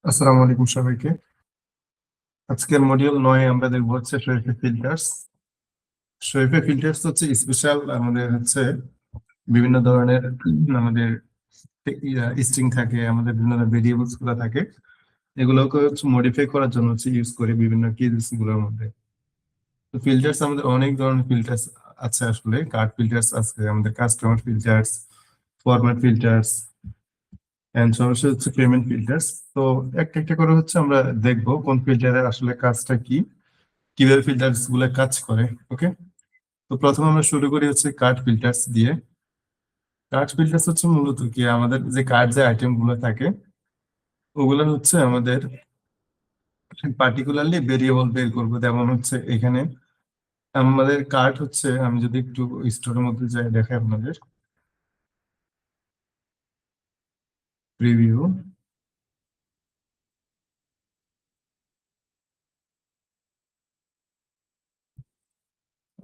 আসসালামু আলাইকুম সবাইকে। আজকের মডিউল 9 আমরা দেখবো হচ্ছে শরীফে ফিল্টার্স। শরীফে ফিল্টার্স হচ্ছে স্পেশাল আমাদের হচ্ছে বিভিন্ন ধরনের আমাদের স্ট্রিং থাকে, আমাদের বিভিন্ন ভেরিয়েবলস গুলো থাকে, এগুলোকে হচ্ছে মডিফাই করার জন্য হচ্ছে ইউজ করি বিভিন্ন কেসেস গুলোর মধ্যে। তো ফিল্টার্স আমাদের অনেক ধরনের ফিল্টার্স আছে, আসলে কার্ড ফিল্টার্স আছে, আমাদের customer filters, format filters and সর্বশেষ হচ্ছে পেমেন্ট ফিল্টার্স। তো একটা একটা করে হচ্ছে আমরা দেখবো কোন ফিল্টারের আসলে কাজটা কি, কিভাবে ফিল্টার্স গুলো কাজ করে। ওকে, তো প্রথমে আমরা শুরু করি হচ্ছে কার্ড ফিল্টার্স দিয়ে। কার্ড ফিল্টার্স হচ্ছে মূলত কি, আমাদের যে কার্ড যে আইটেম গুলো থাকে ওগুলো হচ্ছে আমাদের পার্টিকুলারলি ভেরিয়েবল বের করবো। যেমন হচ্ছে এখানে আমাদের কার্ড হচ্ছে, আমি যদি একটু স্টোরের মধ্যে যাই দেখাই আপনাদের প্রিভিউ।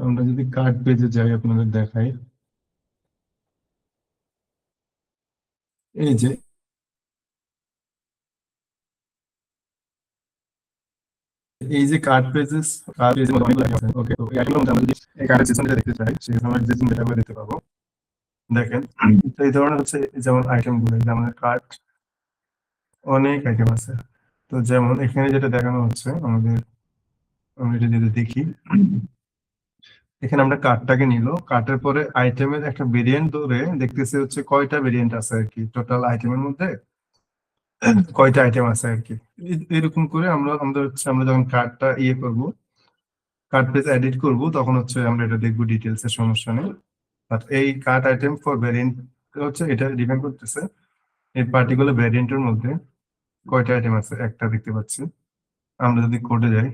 আমরা যদি কার্ড পেজে যাই আপনাদের দেখাই, এই যে কার্ড পেজেস, কার্ড পেজের মধ্যে অনেক আছে। ওকে, তো এই আইটেমের মধ্যে আমরা যদি এই কার্ডের সেকশন দেখতে চাই সেখানে আমরা যে চিহ্নটা ব্যবহার দেখতে পাবো। দেখেন, তো এই ধরনের হচ্ছে যেমন আইটেম গুলো, যেমন কার্ড, অনেক আইটেম আছে। তো যেমন এখানে যেটা দেখানো হচ্ছে আমাদের, আমরা এটা যদি দেখি, এখানে আমরা কার্ডটাকে নিল, কার্ডের পরে আইটেমের একটা ভেরিয়েন্ট ধরে দেখতেছি হচ্ছে কয়টা ভেরিয়েন্ট আছে আর কি, টোটাল আইটেমের মধ্যে কয়টা আইটেম আছে আর কি। এরকম করে আমরা আমাদের হচ্ছে আমরা যখন কার্ডটা করব, কার্ড পেজ এডিট করব, তখন হচ্ছে আমরা এটা দেখবো ডিটেলস এর, সমস্যা নেই। বাট এই কার্ড আইটেম ফর ভেরিয়েন্ট হচ্ছে এটা ডিপেন্ড করতেছে এই পার্টিকুলার ভেরিয়েন্টের মধ্যে কয়টা আইটেম আছে, একটা দেখতে পাচ্ছি। আমরা যদি কোডে যাই,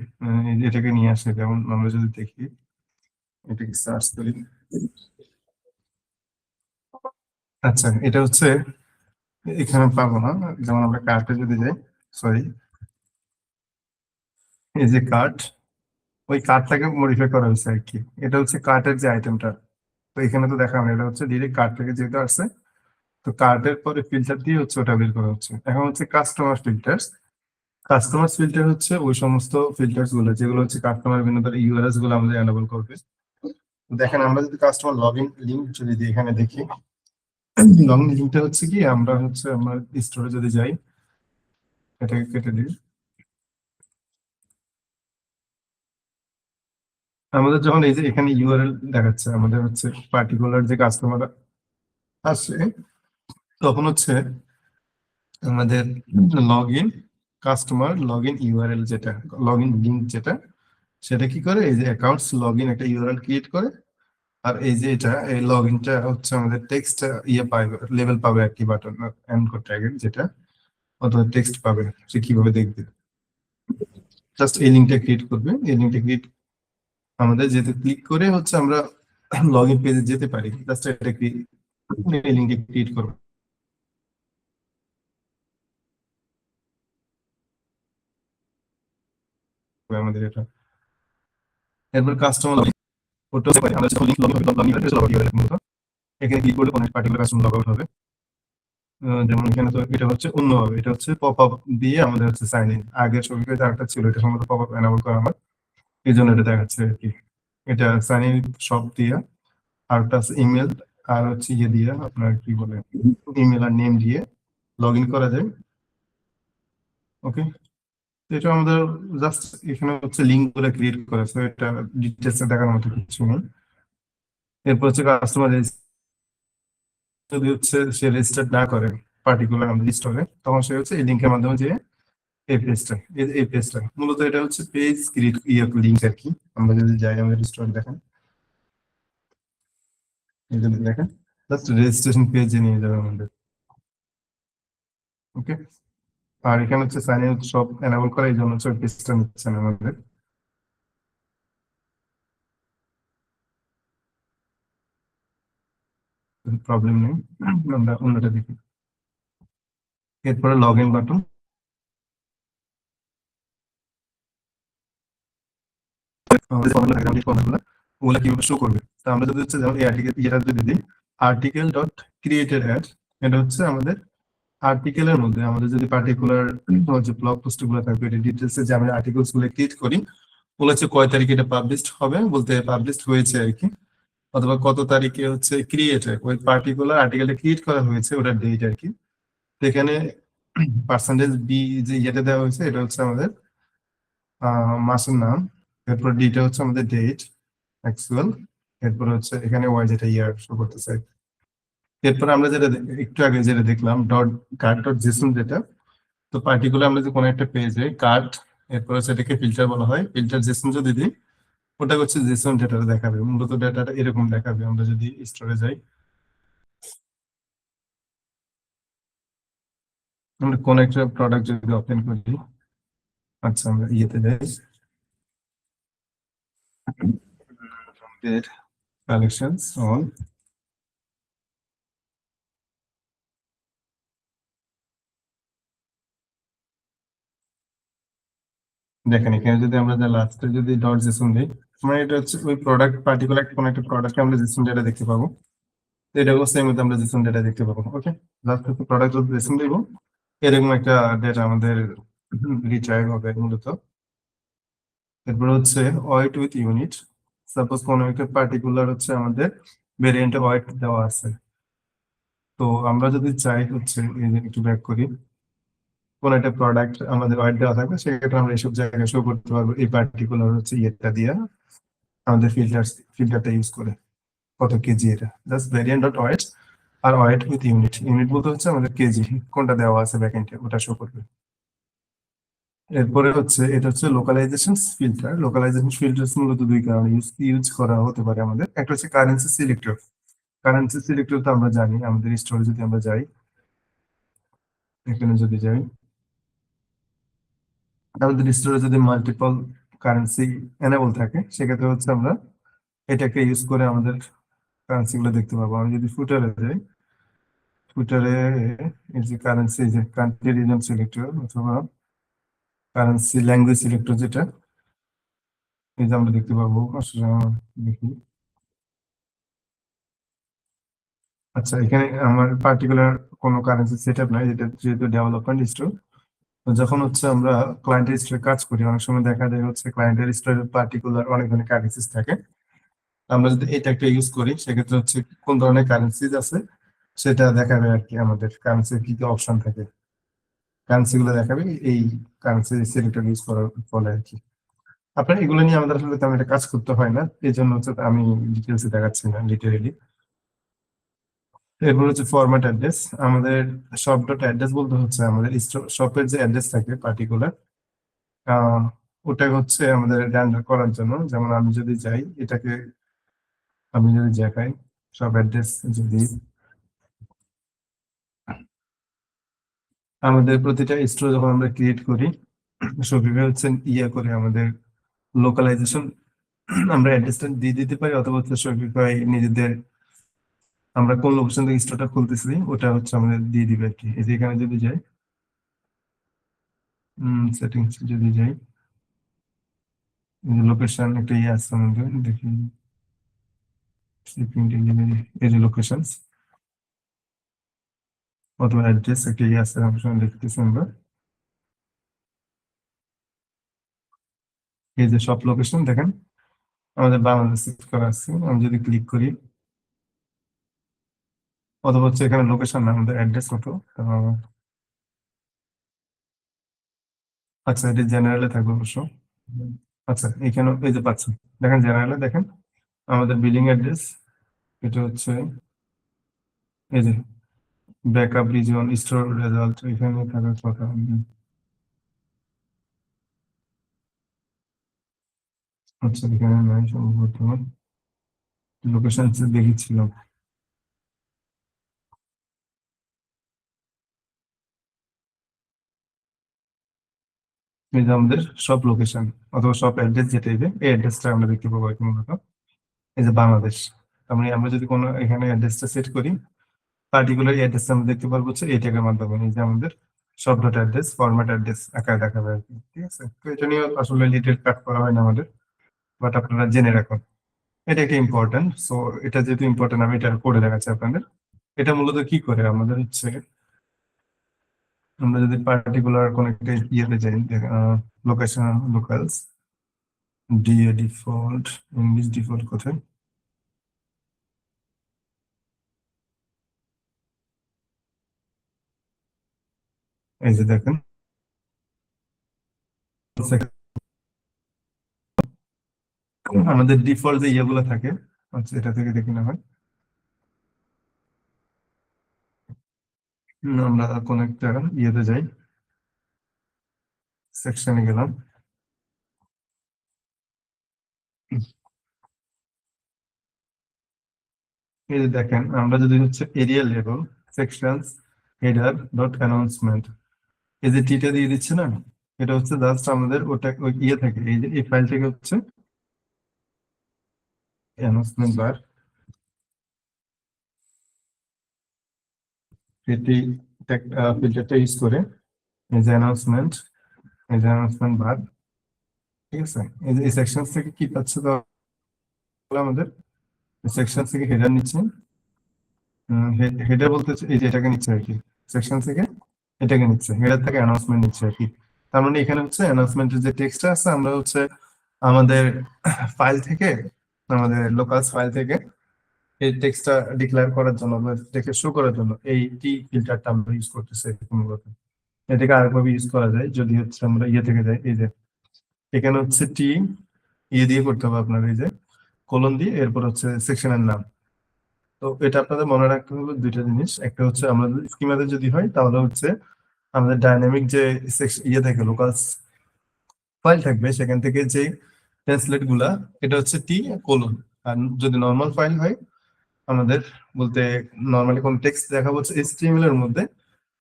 এই যে এটাকে নিয়ে আসে, যেমন আমরা যদি দেখি, এটাকে সার্চ করি। আচ্ছা, এটা হচ্ছে এখানে পাবো না। যেমন আমরা কার্টে যদি যাই, সরি, এই যে কার্ট, ওই কার্টটাকে মডিফাই করা হয়েছে আর কি। এটা হচ্ছে কার্টের যে আইটেমটা, তো এখানে তো দেখা এটা হচ্ছে ডিরেক্ট কার্ট থেকে যেহেতু আসছে, তো কার্টের পরে ফিল্টার দিয়ে হচ্ছে ওটা বের করা হচ্ছে। এখন হচ্ছে কাস্টমার ফিল্টার্স। কাস্টমার ফিল্টার হচ্ছে ওই সমস্ত ফিল্টার্স গুলো যেগুলো হচ্ছে কাস্টমার বিভিন্ন ধরনের ইউআরএস গুলো আমাদের এনাবল করবে। তো দেখেন, আমরা যদি কাস্টমার লগ ইন লিঙ্ক যদি এখানে দেখি, লগ ইন লিঙ্কটা হচ্ছে কি, আমরা হচ্ছে আমরা স্টোরে যদি যাই, এটাকে কেটে দিই। আমাদের যখন এই যে এখানে ইউআরএল দেখাচ্ছে, আমাদের হচ্ছে পার্টিকুলার যে কাস্টমার আসে, তখন হচ্ছে আমাদের log in customer log in URL যেটা, লগ ইন লিঙ্ক যেটা, সেটা কি করে, এই যে অ্যাকাউন্টস লগ ইন একটা ইউআরএল ক্রিয়েট করে। আর এই যে এটা, এই লগ ইনটা হচ্ছে আমাদের টেক্সট পাবে, লেভেল পাবে আর কি, বাটন এনকোড ট্যাগের যেটা, অথবা টেক্সট পাবে, সে কিভাবে দেখবে। জাস্ট এই লিঙ্কটা ক্রিয়েট করবে, এই লিঙ্কটা ক্রিয়েট আমাদের যেতে ক্লিক করে হচ্ছে আমরা লগ ইন পেজে যেতে পারি। জাস্ট এটা কি, এই লিঙ্কে ক্রিয়েট করবো আমাদের এটা। এরপর কাস্টমার ওটা হতে পারে, আমরা যখন লিংক লগইন হবে, লগইন হলে লগ আউট হবে মূলত। এখানে ক্লিক করলে কোনো পার্টিকুলার কাস্টমার লগ আউট হবে। যেমন এখানে তো এটা হচ্ছে অন্য হবে, এটা হচ্ছে পপ আপ দিয়ে আমাদের হচ্ছে সাইন ইন। আগের ছবিতে যারটা ছিল এটা সম্ভবত পপ আপ এনাবল করা আমার, এই জন্য এটা দেখাচ্ছে আর কি। এটা সাইন ইন সব দিয়ে, আর একটা ইমেল, আর হচ্ছে দিয়ে আপনার কি বলে, ইমেল আর নেম দিয়ে লগ ইন করা যায়। ওকে, এটা আমাদের জাস্ট এখানে হচ্ছে লিঙ্ক গুলো ক্রিয়েট করা, তো এটা ডিটেলস দেখার মতো কিছু নেই। এরপর হচ্ছে কাস্টমার যদি হচ্ছে সে রেজিস্টার না করে পার্টিকুলার আমাদের স্টোরে, তখন সে হচ্ছে এই লিঙ্কের মাধ্যমে যে এই পেজটা মূলত এটা হচ্ছে পেজ ক্রিয়েট লিঙ্ক আর কি। আমরা যদি যাই আমাদের স্টোরে, দেখেন, এই যে দেখেন, জাস্ট রেজিস্ট্রেশন পেজে নিয়ে যাবে আমাদের। ওকে, আর এখানে হচ্ছে সাইন ইন সব এনাবল করা, এই জন্য হচ্ছে পেজটা নিচ্ছে না আমাদের, প্রবলেম নেই। আমরা অন্যটা দেখি। এরপরে লগ ইন বাটন, আমাদের ফর্মুলা থাকে, আমাদের ফর্মুলা ওগুলা কিভাবে শো করবে। তো আমরা যদি হচ্ছে যেমন এই আর্টিকেল, এটা যদি দিই আর্টিকেল ডট ক্রিয়েটেড অ্যাড, এটা হচ্ছে আমাদের আর্টিকেলের মধ্যে আমাদের যদি পার্টিকুলার যে ব্লগ পোস্ট গুলো থাকবে, এটা ডিটেলস যে আমরা আর্টিকেলস গুলো ক্রিয়েট করি, ওগুলো হচ্ছে কয় তারিখে এটা পাবলিশড হবে, বলতে পাবলিশড হয়েছে আর কি, অথবা কত তারিখে হচ্ছে ক্রিয়েট হয়, ওই পার্টিকুলার আর্টিকেলটা ক্রিয়েট করা হয়েছে ওটার ডেট আর কি। তো এখানে পার্সেন্টেজ বি যে ইয়েটা দেওয়া হয়েছে, এটা হচ্ছে আমাদের মাসের নাম, এরপর ডিটা হচ্ছে আমাদের ডেট অ্যাকচুয়াল, এরপর হচ্ছে এখানে ওয়াই যেটা ইয়ার শো করতেছে। এরপর আমরা যেটা একটু আগে যেটা দেখলাম ডট কার্ড ডট জেসন যেটা, তো পার্টিকুলার আমরা যে কোনো একটা পেজে কার্ড, এরপর হচ্ছে এটাকে ফিল্টার বলা হয়, ফিল্টার জেসন যদি দিই ওটা হচ্ছে জেসন ডেটাটা দেখাবে, মূলত ডেটাটা এরকম দেখাবে। আমরা যদি স্টোরে যাই, আমরা কোন একটা প্রোডাক্ট যদি ওপেন করি, আচ্ছা আমরা ইয়েতে যাই, কালেকশনস অন, দেখেন এখানে যদি আমরা লাস্টে যদি ডট জেসন দিই, মানে এটা হচ্ছে ওই প্রোডাক্ট পার্টিকুলার কোন একটা প্রোডাক্টে আমরা জেসন ডেটা দেখতে পাবো। তো এটা হচ্ছে এর মধ্যে আমরা জেসন ডেটা দেখতে পাবো। ওকে, লাস্ট হচ্ছে প্রোডাক্ট যদি জেসন দিব, এরকম একটা ডেটা আমাদের রিচার্ড হবে মূলত। এরপর হচ্ছে ওয়েট উইথ ইউনিট, সাপোজ কোনো একটা পার্টিকুলার হচ্ছে আমাদের ভেরিয়েন্টে ওয়েট দেওয়া আছে, তো আমরা যদি চাই হচ্ছে এই যে একটু ব্যাক করি, কোন একটা প্রোডাক্ট আমাদের ওয়েট দেওয়া থাকবে, সেক্ষেত্রে আমরা এইসব জায়গায় শো করতে পারবো এই পার্টিকুলার হচ্ছে ইয়েটা দিয়ে, আমাদের ফিল্টারটা ইউজ করে কত কেজি, এটা জাস্ট ভেরিয়েন্ট ডট ওয়েট, আর ওয়েট উইথ ইউনিট, ইউনিট বলতে হচ্ছে আমাদের কেজি কোনটা দেওয়া আছে ব্যাকএন্ডে ওটা শো করবে। এরপরে হচ্ছে এটা হচ্ছে লোকালাইজেশন ফিল্টার। লোকালাইজেশন ফিল্টার মূলত দুই কারণে ইউজ করা হতে পারে আমাদের, একটা হচ্ছে কারেন্সি সিলেক্টর। কারেন্সি সিলেক্টর তো আমরা জানি, আমাদের স্টোরে যদি আমরা যাই, এখানে যদি যাই, আমাদের স্টোরে যদি মাল্টিপল কারেন্সি এনেবল থাকে, সেক্ষেত্রে হচ্ছে আমরা এটাকে ইউজ করে আমাদের কারেন্সি গুলো দেখতে পাবো। আমি যদি ফুটারে যাই, ফুটারে এই যে কারেন্সি, যে কান্ট্রি রিজন সিলেক্টর অথবা কারেন্সি ল্যাঙ্গুয়েজ সিলেক্টর যেটা, এই যে আমরা দেখতে পাবো আসলে, দেখি, আচ্ছা এখানে আমার পার্টিকুলার কোনো কারেন্সি সেট আপ নাই, এটা যেহেতু ডেভেলপমেন্ট স্টোর। যখন হচ্ছে আমরা ক্লায়েন্টের স্টোরে কাজ করি, অনেক সময় দেখা যায় হচ্ছে ক্লায়েন্টের স্টোরে পার্টিকুলার অনেক ধরনের কারেন্সিস থাকে। আমরা যদি এটা একটা ইউজ করি, সেক্ষেত্রে হচ্ছে কোন ধরনের কারেন্সিজ আছে সেটা দেখাবে আর কি, আমাদের কারেন্সির কি কি অপশন থাকে, কারেন্সি গুলো দেখাবে এই কারেন্সি সিলেক্টর ইউজ করার ফলে আর কি। আপনার এগুলো নিয়ে আমাদের আসলে তেমন একটা কাজ করতে হয় না, এই জন্য হচ্ছে আমি ডিটেলসে দেখাচ্ছি না লিটারেলি। এরপর হচ্ছে ফরম্যাট অ্যাড্রেস। আমাদের শপ ডট অ্যাড্রেস বলতে হচ্ছে আমাদের শপের যে অ্যাড্রেস থাকে পার্টিকুলার, ওটা হচ্ছে আমাদের রেন্ডার করার জন্য। যেমন আমি যদি যাই এটাকে, আমি যদি দেখাই শপ অ্যাড্রেস, যদি আমাদের প্রতিটা স্টোর যখন আমরা ক্রিয়েট করি, শপিফাই হচ্ছে ইয়ে করে আমাদের লোকালাইজেশন, আমরা অ্যাড্রেসটা দিয়ে দিতে পারি, অথবা হচ্ছে শপিফাই নিজেদের আমরা কোন লোকেশন থেকে স্টোরটা খুলতেছি ওটা হচ্ছে আমাদের দিয়ে দিবে আর কি। এই যে এখানে যদি যাই, সেটিংস যদি যাই, লোকেশন একটা ইয়ে আছে আমাদের, দেখি শিপিং ডেলিভারি, এই যে লোকেশন অথবা অ্যাড্রেস একটা ইয়ে আছে অপশন দেখতেছি আমরা, এই যে সব লোকেশন দেখেন আমাদের বাংলাদেশ সিলেক্ট করা আছে। আমি যদি ক্লিক করি, অথবা হচ্ছে এখানে লোকেশন না আমাদের অ্যাড্রেস কত, আচ্ছা এটা জেনারেলে থাকবে অবশ্য। আচ্ছা এখানে এই যে পাচ্ছেন, দেখেন জেনারেলে দেখেন আমাদের বিলিং অ্যাড্রেস, এটা হচ্ছে এই যে ব্যাকআপ রিজন স্টোর রেজাল্ট এখানে থাকার কথা। আচ্ছা এখানে নাই সম্ভবত, লোকেশন দেখেছিলাম, এই যে আমাদের সব লোকেশন অথবা সব অ্যাড্রেস যেটা এই যে এই অ্যাড্রেসটা আমরা দেখতে পাবো আর কি মূলত, এই যে বাংলাদেশ। তার মানে আমরা যদি কোনো এখানে অ্যাড্রেসটা সেট করি, পার্টিকুলার অ্যাড্রেস আমরা দেখতে পারবো হচ্ছে এই ট্যাগের মাধ্যমে, এই যে আমাদের সব ডট অ্যাড্রেস ফরম্যাট অ্যাড্রেস আকারে দেখাবে আর কি। ঠিক আছে, তো এটা নিয়ে আসলে ডিটেল কাট করা হয় না আমাদের, বাট আপনারা জেনে রাখুন এটা একটা ইম্পর্টেন্ট। সো এটা যেহেতু ইম্পর্টেন্ট, আমি এটা করে দেখাচ্ছি আপনাদের। এটা মূলত কি করে আমাদের হচ্ছে আমরা যদি পার্টিকুলার কোন একটা ইয়েতে যাই, location locals, DA default, English default কোথায়? এই যে দেখেন, আমাদের ডিফল্ট যে ইয়েগুলো থাকে, আচ্ছা এটা থেকে দেখি না হয়। আমরা কোন একটা ইয়েতে যাই, সেকশনে গেলাম। এই যে দেখেন, আমরা যদি হচ্ছে area level sections header dot announcement, এই যে টিটা দিয়ে দিচ্ছে না, এটা হচ্ছে জাস্ট আমাদের ওটা ওই ইয়ে থেকে, এই যে এই ফাইল থেকে হচ্ছে অ্যানাউন্সমেন্ট বার, এটি ফিল্টারটা ইউজ করে এই যে অ্যানাউন্সমেন্ট, এই যে অ্যানাউন্সমেন্ট বার, ঠিক আছে। এই যে এই সেকশন থেকে কি পাচ্ছে তাহলে, আমাদের সেকশন থেকে হেডার নিচ্ছে, হেডার বলতে হচ্ছে এই যে এটাকে নিচ্ছে আর কি, সেকশন থেকে এটাকে নিচ্ছে, হেডার থেকে অ্যানাউন্সমেন্ট নিচ্ছে আর কি। তার মানে এখানে হচ্ছে অ্যানাউন্সমেন্টের যে টেক্সটটা আছে, আমরা হচ্ছে আমাদের ফাইল থেকে, আমাদের লোকাল ফাইল থেকে এই টেক্সটটা ডিক্লেয়ার করার জন্য বা দেখে শো করার জন্য এই টি ফিল্টারটা আমরা ইউজ করতেছি মূলত। এটাকে আরেকভাবে ইউজ করা যায় যদি হচ্ছে আমরা ইয়ে থেকে যাই, এই যে এখানে হচ্ছে টি ইয়ে দিয়ে করতে হবে আপনার, এই যে কোলন দিয়ে, এরপর হচ্ছে সেকশনের নাম। তো এটা আপনাদের মনে রাখতে হবে দুইটা জিনিস, একটা হচ্ছে আমরা স্কিমাতে যদি হয় তাহলে হচ্ছে আমাদের ডাইনামিক যে ইয়ে থাকে লোকাল ফাইল থাকবে, সেখান থেকে যে ট্রান্সলেট গুলা, এটা হচ্ছে টি কোলন। আর যদি নর্মাল ফাইল হয় আমাদের, বলতে নর্মালি কোন টেক্সট দেখা হচ্ছে এইচটিএমএল এর মধ্যে,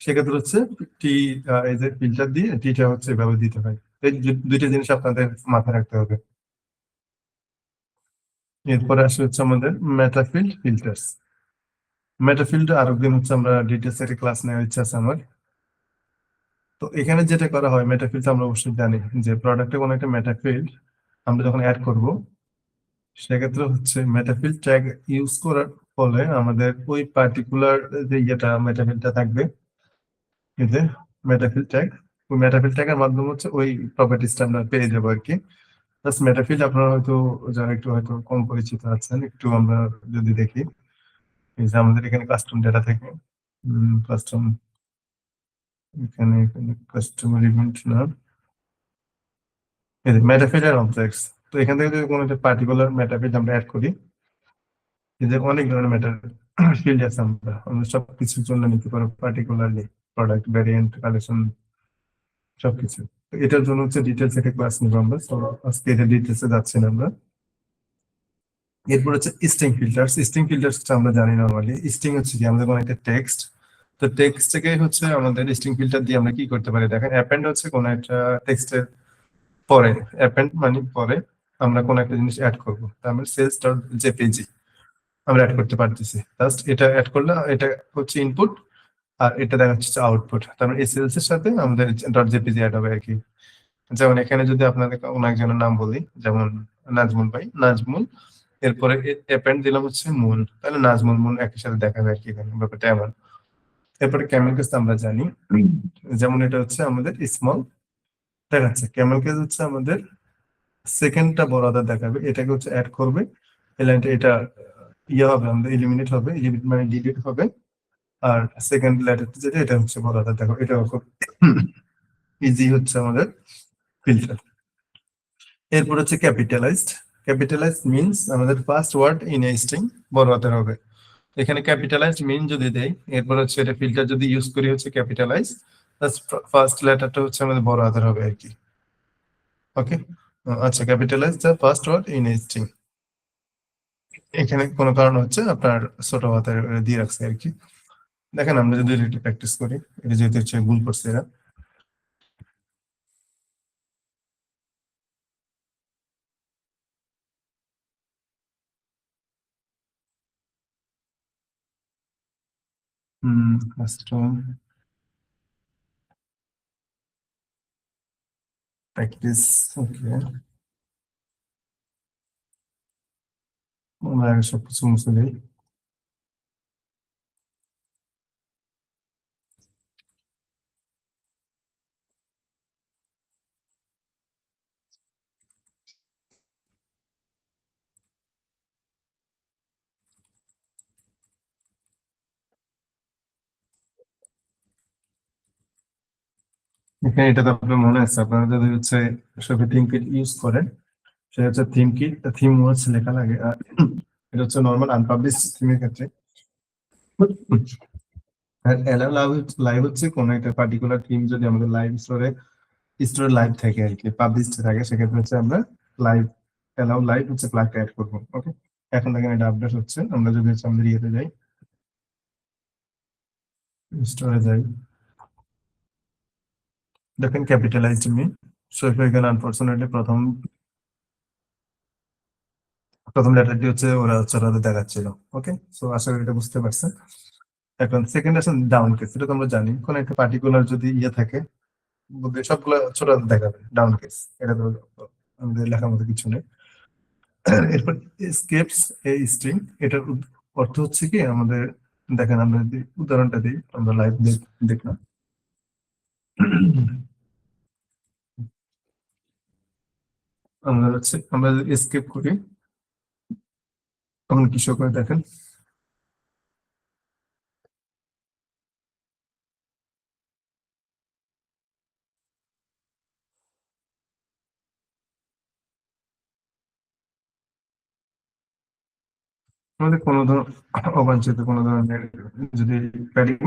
সেক্ষেত্রে হচ্ছে টি, এই যে ফিল্টার দিয়ে টিটা হচ্ছে এভাবে দিতে হয়। এই দুইটা জিনিস আপনাদের মাথায় রাখতে হবে। এরপরে আসে হচ্ছে আমাদের মেটাফিল্ড ফিল্টার্স। মেটাফিল্ড আরেকদিন হচ্ছে আমরা ডিটেলস একটা ক্লাস নেওয়ার ইচ্ছা আছে আমার। তো এখানে যেটা করা হয়, মেটাফিল্ড আমরা অবশ্যই জানি যে প্রোডাক্টে কোনো একটা মেটাফিল্ড আমরা যখন অ্যাড করব, সেক্ষেত্রে হচ্ছে মেটাফিল্ড ট্যাগ ইউজ করার ফলে আমাদের ওই পার্টিকুলার যে ইয়েটা মেটাফিল্ডটা থাকবে, এই যে মেটাফিল্ড ট্যাগ, ওই মেটাফিল্ড ট্যাগের মাধ্যমে হচ্ছে ওই প্রপার্টিসটা আমরা পেয়ে যাবো আর কি। প্লাস মেটাফিল্ড আপনারা হয়তো যারা একটু হয়তো কম পরিচিত আছেন, একটু আমরা যদি দেখি, এই যে আমাদের এখানে কাস্টম ডেটা থেকে, কাস্টম, এখানে কাস্টমার ইভেন্ট না, এই যে মেটাফিল্ড আর অবজেক্টস। তো এখান থেকে যদি কোনো একটা পার্টিকুলার মেটাফিল্ড আমরা অ্যাড করি, এই যে অনেক ধরনের মেটার ফিল্ড আছে, আমরা আমরা সব কিছুর জন্য নিতে পারবো পার্টিকুলারলি, প্রোডাক্ট ভ্যারিয়েন্ট কালেকশন সবকিছু। তো এটার জন্য হচ্ছে ডিটেলস একটা ক্লাস নিবো আমরা, তো আজকে এটা ডিটেলসে যাচ্ছি না আমরা। এরপর হচ্ছে স্ট্রিং ফিল্টার্স। স্ট্রিং ফিল্টার্স আমরা জানি নরমালি, স্ট্রিং হচ্ছে কি আমাদের কোনো একটা টেক্সট, তো টেক্সট থেকে হচ্ছে আমাদের স্ট্রিং ফিল্টার দিয়ে আমরা কি করতে পারি, দেখেন অ্যাপেন্ড হচ্ছে কোনো একটা টেক্সটের পরে, অ্যাপেন্ড মানে পরে আমরা কোনো একটা জিনিস অ্যাড করবো, তার মানে সেলস ডট জেপিজি আমরা অ্যাড করতে পারতেছি। জাস্ট এটা অ্যাড করলে এটা হচ্ছে ইনপুট, আর এটা দেখা যাচ্ছে আউটপুট, তার মানে এই সেলস এর সাথে আমাদের ডট জেপিজি অ্যাড হবে আর কি। যেমন এখানে যদি আপনাদের কোনো একজনের নাম বলি, যেমন নাজমুল ভাই, নাজমুল, এরপরে অ্যাপেন্ড দিলাম হচ্ছে মুন, তাহলে নাজমুল মুন একই সাথে দেখাবে আর কি, এখানে ব্যাপারটা এমন। এরপরে ক্যামেল কেস আমরা জানি, যেমন এটা হচ্ছে আমাদের স্মল দেখাচ্ছে, ক্যামেল কেস হচ্ছে আমাদের সেকেন্ডটা বড় আকার দেখাবে, এটাকে হচ্ছে অ্যাড করবে, এই লাইনটা এটা ইয়ে হবে, আমাদের এলিমিনেট হবে, এলিমিনেট মানে ডিলিট হবে। আর সেকেন্ড লেটারটা যেটা, এটা হচ্ছে বড় হাতের, দেখো এটা খুব ইজি হচ্ছে আমাদের ফিল্টার। এরপর হচ্ছে ক্যাপিটালাইজড। ক্যাপিটালাইজড মিনস আমাদের first word in a string বড় হাতের হবে। এখানে ক্যাপিটালাইজড মিন যদি দেই, এরপর হচ্ছে এটা ফিল্টার যদি ইউজ করি হচ্ছে ক্যাপিটালাইজ, ফার্স্ট লেটারটা হচ্ছে আমাদের বড় হাতের হবে আর কি। ওকে, আচ্ছা, capitalize the first word in a string, এখানে কোনো কারণ হচ্ছে আপনার ছোট হাতের দিয়ে রাখছে আর কি। দেখেন আমরা যদি এটা প্র্যাকটিস করি, এটা যেহেতু হচ্ছে ভুল করছে এরা। কাস্টম প্র্যাকটিস, ওকে, আমরা আগে সবকিছু মুছে দিই। এখানে এটা তো আপনার মনে আছে, আপনারা যদি হচ্ছে সবাই থিম কিট ইউজ করেন, সেটা হচ্ছে থিম কিট, থিম ওয়ার্ডস লেখা লাগে। আর এটা হচ্ছে নর্মাল আনপাবলিশ থিমের ক্ষেত্রে। আর এলাও লাইভ হচ্ছে কোন একটা পার্টিকুলার থিম যদি আমাদের লাইভ স্টোরে লাইভ থাকে আর কি, পাবলিশড থাকে, সেক্ষেথে হচ্ছে আমরা লাইভ এলাও লাইভ হচ্ছে প্লাগটা অ্যাড করবো। ওকে, এখন দেখেন এটা আপডেট হচ্ছে। আমরা যদি হচ্ছে আমাদের ইয়েতে যাই, স্টোরে যাই, দেখেন ক্যাপিটালাইজড মি। সো এখানে আনফরচুনেটলি প্রথম প্রথম লেটারটি হচ্ছে ওরা দেখাচ্ছিল। ওকে, সো আশা করি এটা বুঝতে পারছেন। এখন সেকেন্ড আছে ডাউন কেস। এটা তো আমরা জানি, কোন একটা পার্টিকুলার যদি ইয়ে থাকে, বুঝবে সবগুলো ছোট হাতে দেখাবে ডাউন কেস। এটা তো আমাদের লেখার মতো কিছু নেই। এরপর স্কেপস এই স্ট্রিং, এটার অর্থ হচ্ছে কি আমাদের, দেখেন আমরা যদি উদাহরণটা দিই, আমরা লাইভ দেখলাম। আমরা যদি স্কেপ করি, তখন কিছু করে দেখেন, আমাদের কোনো ধরনের অবাঞ্ছিত কোনো ধরনের যদি প্যাডিং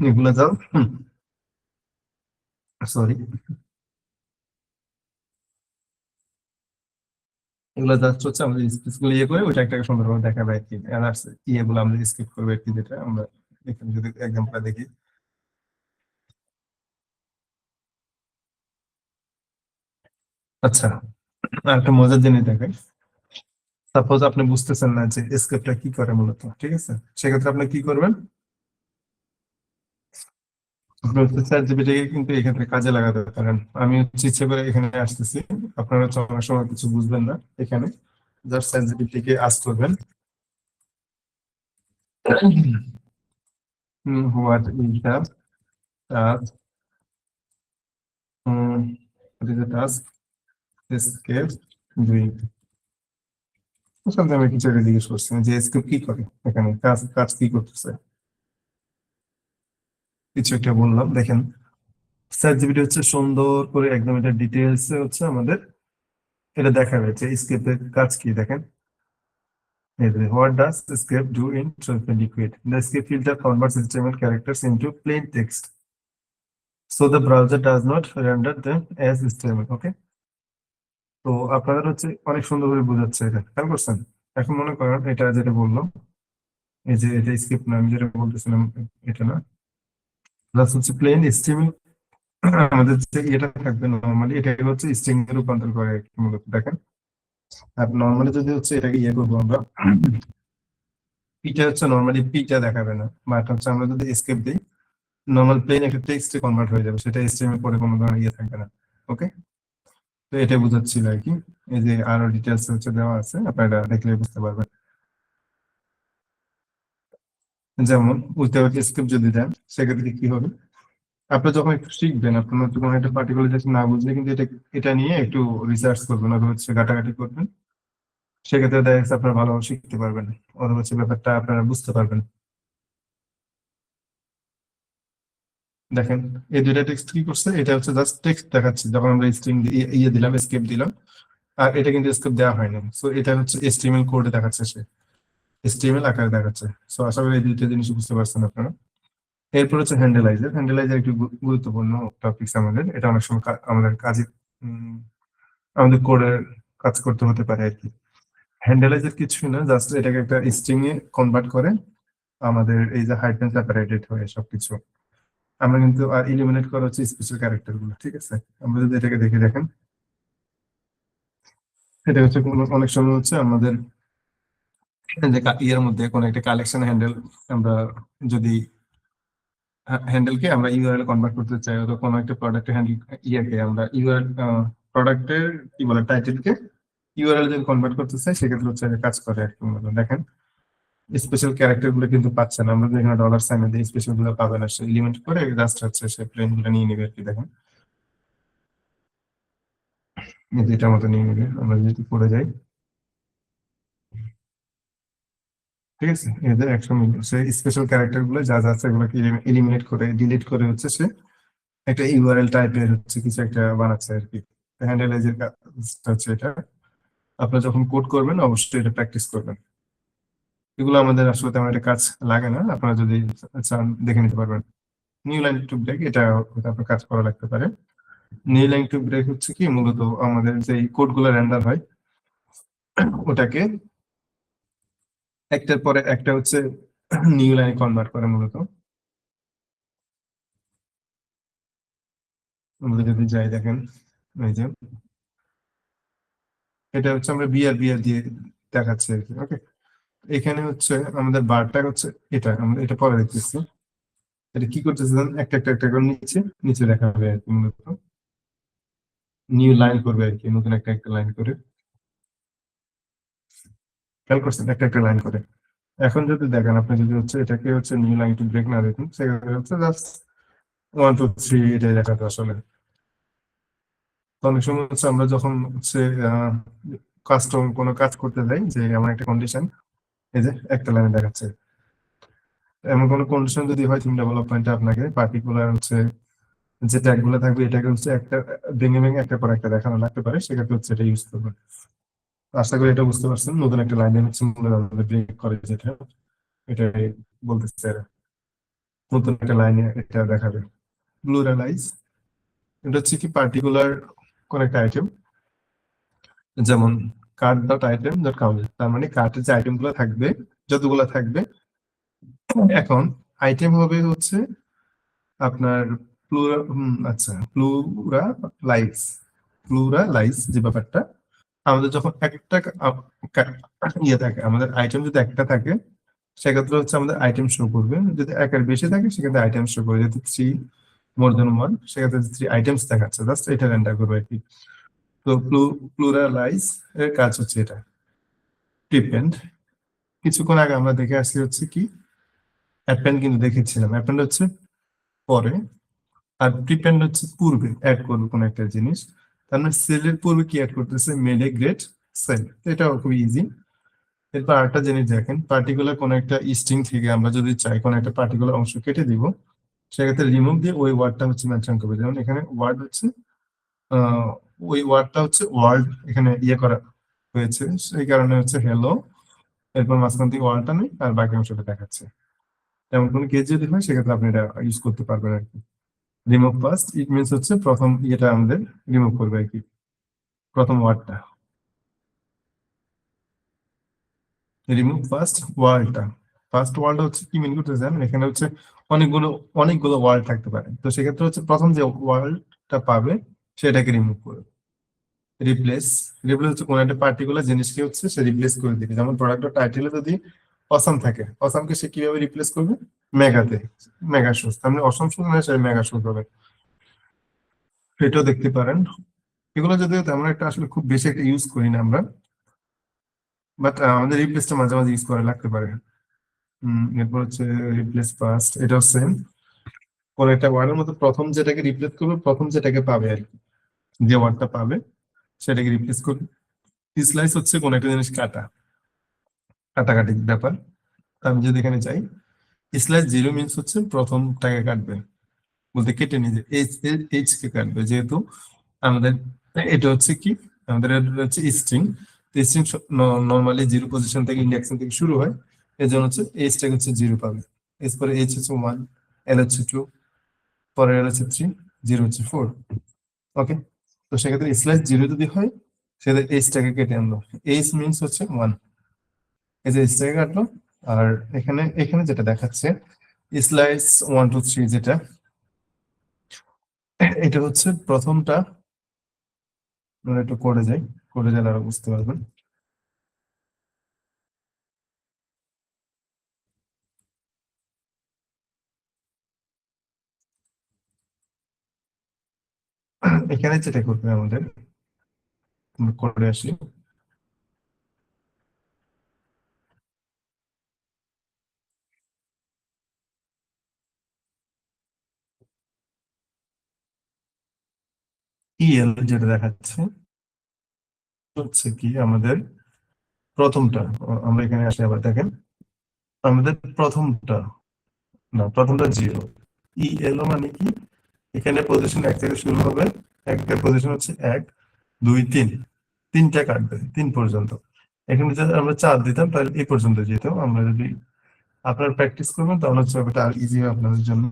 এগুলো যাও, সরি, এগুলো জাস্ট হচ্ছে আমাদের স্পেস গুলো ইয়ে করে ওইটা একটা সুন্দরভাবে দেখাবে আর কি। আর ইয়েগুলো আমরা স্কিপ করবো আর কি, যেটা আমরা এখানে যদি এক্সাম্পল দেখি। আচ্ছা, আর একটা মজার জিনিস দেখেন। সাপোজ আপনি বুঝতেছেন না যে স্ক্রিপ্টটা কি করে মূলত, ঠিক আছে, সেক্ষেত্রে আপনি কি করবেন, আপনি হচ্ছে চ্যাট জিপিটিকে কিন্তু এক্ষেত্রে কাজে লাগাতে পারেন। আমি হচ্ছে ইচ্ছে করে এখানে আসতেছি, আপনারা হচ্ছে অনেক সময় কিছু বুঝবেন না এখানে, জাস্ট চ্যাট জিপিটিকে আস্ক করবেন, what is the task, what is the task skip doing. আসলে আমি কিছু একটা জিজ্ঞেস করছি যে স্কেপ কি করে, এখানে কাজ কাজ কি করতেছে, কিছু একটা বললাম। দেখেন চ্যাট জিপিটি হচ্ছে সুন্দর করে একদম এটা ডিটেলস হচ্ছে আমাদের এটা দেখাবে যে স্কেপের কাজ কি। দেখেন what does Escape do in Trelford Liquid? The Escape filter converts HTML characters into plain text, so the browser does not render them as HTML. Okay? তো আপনাদের হচ্ছে অনেক সুন্দর করে বোঝাচ্ছে, এটা খেয়াল করছেন। এখন মনে করেন এটা যেটা বললাম, এই যে এটা স্ক্রিপ্ট না, আমি যেটা বলতেছিলাম এটা না, প্লাস হচ্ছে প্লেন HTML। আমাদের যে এটা থাকবে নর্মালি, এটা হচ্ছে স্ট্রিং এ রূপান্তর করে আর কি মূলত। দেখেন আর নর্মালি যদি হচ্ছে এটাকে ইয়ে করবো আমরা, পিটা হচ্ছে নর্মালি পিটা দেখাবে না, বাট হচ্ছে আমরা যদি এসকেপ দিই, নর্মাল প্লেন একটা টেক্সটে কনভার্ট হয়ে যাবে, সেটা এইচটিএমএল পরে কোনো ধরনের ইয়ে থাকবে না। ওকে, তো এটা বোঝাচ্ছিল আর কি। এই যে আরো ডিটেলস হচ্ছে দেওয়া আছে, আপনারা দেখলে বুঝতে পারবেন। যেমন উইথাউট স্ক্রিপ্ট যদি দেন, সেক্ষেত্রে কি হবে, আপনি যখন একটু শিখবেন, আপনার যখন একটা পার্টিকুলার জিনিস না বুঝলে কিন্তু এটা এটা নিয়ে একটু রিসার্চ করবেন অথবা হচ্ছে ঘাটাঘাটি করবেন, সেক্ষেত্রে দেখা যাচ্ছে আপনারা ভালোভাবে শিখতে পারবেন, অথবা হচ্ছে ব্যাপারটা আপনারা বুঝতে পারবেন। দেখেন এই দুইটা টেক্সট কি করছে, এটা হচ্ছে জাস্ট টেক্সট দেখাচ্ছে যখন আমরা স্ট্রিং ইয়ে দিলাম, এসকেপ দিলাম। আর এটা কিন্তু স্কেপ দেওয়া হয়নি, সো এটা হচ্ছে এইচটিএমএল কোডে দেখাচ্ছে, সে এইচটিএমএল আকারে দেখাচ্ছে। সো আশা করি এই দুইটা জিনিস বুঝতে পারছেন আপনারা। এরপর হচ্ছে হ্যান্ডেলাইজার। হ্যান্ডেলাইজার একটু গুরুত্বপূর্ণ টপিকস আমাদের, এটা অনেক সময় আমাদের কাজে উম, আমাদের কোডের কাজ করতে হতে পারে আর কি। হ্যান্ডেলাইজার কিছুই না, জাস্ট এটাকে একটা স্ট্রিং এ কনভার্ট করে আমাদের এই যে হাইডেন সেপারেটেড হয়ে সবকিছু। আমরা কিন্তু আর ইলিমিনেট করা হচ্ছে স্পেশাল ক্যারেক্টার গুলো, ঠিক আছে। আমরা যদি এটাকে দেখে দেখেন, এটা হচ্ছে অনেক সময় হচ্ছে আমাদের যে ইয়ের মধ্যে কোনো একটা কালেকশন হ্যান্ডেল, আমরা যদি হ্যান্ডেলকে আমরা ইউআরএল কনভার্ট করতে চাই, অথবা কোনো একটা প্রোডাক্টের হ্যান্ডেল ইয়েকে আমরা ইউআরএল প্রোডাক্টের কি বলে টাইটেলকে ইউআরএল যদি কনভার্ট করতে চাই, সেক্ষেত্রে হচ্ছে এটা কাজ করে আর কি মূলত। দেখেন স্পেশাল ক্যারেক্টার গুলো কিন্তু পাচ্ছে না, আমরা যেখানে ডলার সাইন দিয়ে স্পেশাল গুলো পাবে না, সে এলিমেন্ট করে জাস্ট হচ্ছে সে প্লেন গুলো নিয়ে নেবে আর কি। দেখেন এই যে এটার মতো নিয়ে নেবে। আমরা যদি পড়ে যাই, ঠিক আছে, এদের 100 মিলিয়ন সে স্পেশাল ক্যারেক্টার গুলো যা যা আছে এগুলোকে এলিমিনেট করে ডিলিট করে হচ্ছে সে একটা ইউআরএল টাইপের হচ্ছে কিছু একটা বানাচ্ছে আর কি। হ্যান্ডেল এজের কাজটা হচ্ছে এটা। আপনারা যখন কোড করবেন অবশ্যই এটা প্র্যাকটিস করবেন। এগুলো আমাদের আসলে তেমন একটা কাজ লাগে না, আপনারা যদি চান দেখে নিতে পারবেন। নিউ লাইন টু ব্রেক এটা হয়তো আপনার কাজ করা লাগতে পারে। নিউ লাইন টু ব্রেক হচ্ছে কি মূলত আমাদের যে কোড গুলো রেন্ডার হয় ওটাকে একটার পরে একটা হচ্ছে নিউ লাইনে কনভার্ট করে মূলত। আমরা যদি যাই দেখেন এই যে এটা হচ্ছে আমরা বিআর বিআর দিয়ে দেখাচ্ছি আর কি। ওকে, এখানে হচ্ছে আমাদের বারটা হচ্ছে এটা আমরা এটা পরে দেখতেছি। এটা কি করতেছে জানেন? একটা একটা একটা করে নিচে নিচে দেখাবে আর কি মূলত। নিউ লাইন করবে আর কি, নতুন একটা একটা লাইন করে। খেয়াল করছেন একটা একটা লাইন করে। এখন যদি দেখেন আপনি যদি হচ্ছে এটাকে হচ্ছে নিউ লাইন টু ব্রেক না দেখুন, সেক্ষেত্রে হচ্ছে জাস্ট 1 2 3 এটাই দেখাতো আসলে। তো অনেক সময় হচ্ছে আমরা যখন হচ্ছে কাস্টম কোনো কাজ করতে যাই যে এমন একটা কন্ডিশন এই যে একটা লাইনে দেখাচ্ছে, এমন কোনো কন্ডিশন যদি হয় থিম ডেভেলপমেন্টে আপনাকে পার্টিকুলার হচ্ছে যে ট্যাগ গুলো থাকবে এটাকে হচ্ছে একটা ভেঙে ভেঙে একটা পর একটা দেখানো লাগতে পারে, সেক্ষেত্রে হচ্ছে এটা ইউজ করবেন। আশা করি এটা বুঝতে পারছেন, নতুন একটা লাইনে হচ্ছে মূলত আমাদের ব্রেক করে যেটা এটাই বলতেছে এরা। নতুন একটা লাইনে এটা দেখাবে প্লুরালাইজ। এটা হচ্ছে কি পার্টিকুলার কোন একটা আইটেম, যেমন card dot item dot count, তার মানে কার্টের যে আইটেম গুলো থাকবে যতগুলো থাকবে, এখন আইটেম হবে হচ্ছে আপনার প্লুরা আচ্ছা প্লুরালাইজ। প্লুরালাইজ যে ব্যাপারটা, আমাদের যখন একটা ইয়ে থাকে, আমাদের আইটেম যদি একটা থাকে সেক্ষেত্রে হচ্ছে আমাদের আইটেম শো করবে, যদি একের বেশি থাকে সেক্ষেত্রে আইটেম শো করবে, যদি 3 মোর দেন 1 সেক্ষেত্রে 3 আইটেমস দেখাচ্ছে, জাস্ট এটা রেন্ডার করবে আর কি। তো প্লুরালাইজ এর কাজ হচ্ছে এটা। ডিপেন্ড, কিছুক্ষণ আগে আমরা দেখে আসছি হচ্ছে কি অ্যাপেন্ড, কিন্তু দেখেছিলাম অ্যাপেন্ড হচ্ছে পরে, আর প্রিপেন্ড হচ্ছে পূর্বে অ্যাড করবে কোনো একটা জিনিস। তার মানে সেলের পূর্বে কি অ্যাড করতেছে, মেলে গ্রেড সেল, এটাও খুবই ইজি। এরপর আরেকটা জিনিস দেখেন, পার্টিকুলার কোনো একটা স্ট্রিং থেকে আমরা যদি চাই কোনো একটা পার্টিকুলার অংশ কেটে দিব, সেক্ষেত্রে রিমুভ দিয়ে ওই ওয়ার্ডটা হচ্ছে মেনশন করবে। যেমন এখানে ওয়ার্ড হচ্ছে আহ, ওই ওয়ার্ডটা হচ্ছে ওয়ার্ড এখানে ইয়ে করা হয়েছে, সেই কারণে হচ্ছে হ্যালো, এরপর মাঝখান থেকে ওয়ার্ডটা নেই আর বাকি অংশটা দেখাচ্ছে। তেমন কোনো কেস যদি হয় সেক্ষেত্রে আপনি এটা ইউজ করতে পারবেন আর কি। রিমুভ ফার্স্ট ইট মিনস হচ্ছে প্রথম ইয়েটা আমাদের রিমুভ করবে আর কি, প্রথম ওয়ার্ডটা। রিমুভ ফার্স্ট ওয়ার্ডটা, ফার্স্ট ওয়ার্ডটা হচ্ছে কি মিন করতে চান, এখানে হচ্ছে অনেকগুলো অনেকগুলো ওয়ার্ড থাকতে পারে, তো সেক্ষেত্রে হচ্ছে প্রথম যে ওয়ার্ডটা পাবে সেটাকে রিমুভ করবে। রিপ্লেস, রিপ্লেস হচ্ছে কোনো একটা পার্টিকুলার জিনিসকে হচ্ছে সে রিপ্লেস করে দিবে। যেমন প্রোডাক্ট টাইটেলে যদি অসাম থাকে, অসামকে সে কিভাবে রিপ্লেস করবে, মেগাতে, মেগা শোজ, তার মানে অসম শোজ মানে সে মেগা শোজ হবে, সেটাও দেখতে পারেন। এগুলো যদিও তেমন একটা আসলে খুব বেশি একটা ইউজ করি না আমরা, বাট আমাদের রিপ্লেসটা মাঝে মাঝে ইউজ করা লাগতে পারে। এরপর হচ্ছে রিপ্লেস ফার্স্ট, এটাও সেম, কোন একটা ওয়ার্ডের মধ্যে প্রথম যেটাকে রিপ্লেস করবে, প্রথম যেটাকে পাবে আর কি, যে ওয়ার্ডটা পাবে সেটাকে রিপ্লেস করবে। স্লাইস হচ্ছে কোন একটা জিনিস কাটা, কাটাকাটির ব্যাপার। আমি যদি এখানে চাই স্লাইস জিরো মিনস হচ্ছে প্রথমটাকে কাটবে, বলতে কেটে নিজে এইচ এইচ কে কাটবে, যেহেতু আমাদের এটা হচ্ছে কি আমাদের এটা হচ্ছে string, string normally zero position থেকে ইন্ডেক্সিং থেকে শুরু হয়, এর জন্য হচ্ছে এইচটাকে হচ্ছে জিরো পাবে। এর পরে এইচ হচ্ছে 1, এল হচ্ছে 2, পরে এল হচ্ছে 3, জিরো হচ্ছে 4। ওকে, তো সেক্ষেত্রে স্ল্যাশ জিরো যদি হয় সেক্ষেত্রে এইচটাকে কেটে আনলো, এইচ মিনস হচ্ছে 1, এই যে এইচটাকে কাটলো। আর এখানে এখানে যেটা দেখাচ্ছে স্লাইস 1 2 3 যেটা, এটা হচ্ছে প্রথমটা। আমরা একটু করে যাই, করে গেলে আরো বুঝতে পারবেন। এখানে যেটা করবে আমাদের, আমরা করে আসি। ইএল যেটা দেখাচ্ছে হচ্ছে কি আমাদের প্রথমটা, আমরা এখানে আসি আবার দেখেন আমাদের প্রথমটা, না প্রথমটা জিরো। ই এলো মানে কি, এখানে পজিশন এক থেকে শুরু হবে, একটা পজিশন হচ্ছে এক, দুই, তিন, তিনটা কাটবে তিন পর্যন্ত। এখানে যদি আমরা চার দিতাম তাহলে এই পর্যন্ত যেত। আমরা যদি আপনারা প্র্যাকটিস করবেন তাহলে হচ্ছে ব্যাপারটা আর ইজি হবে আপনাদের জন্য।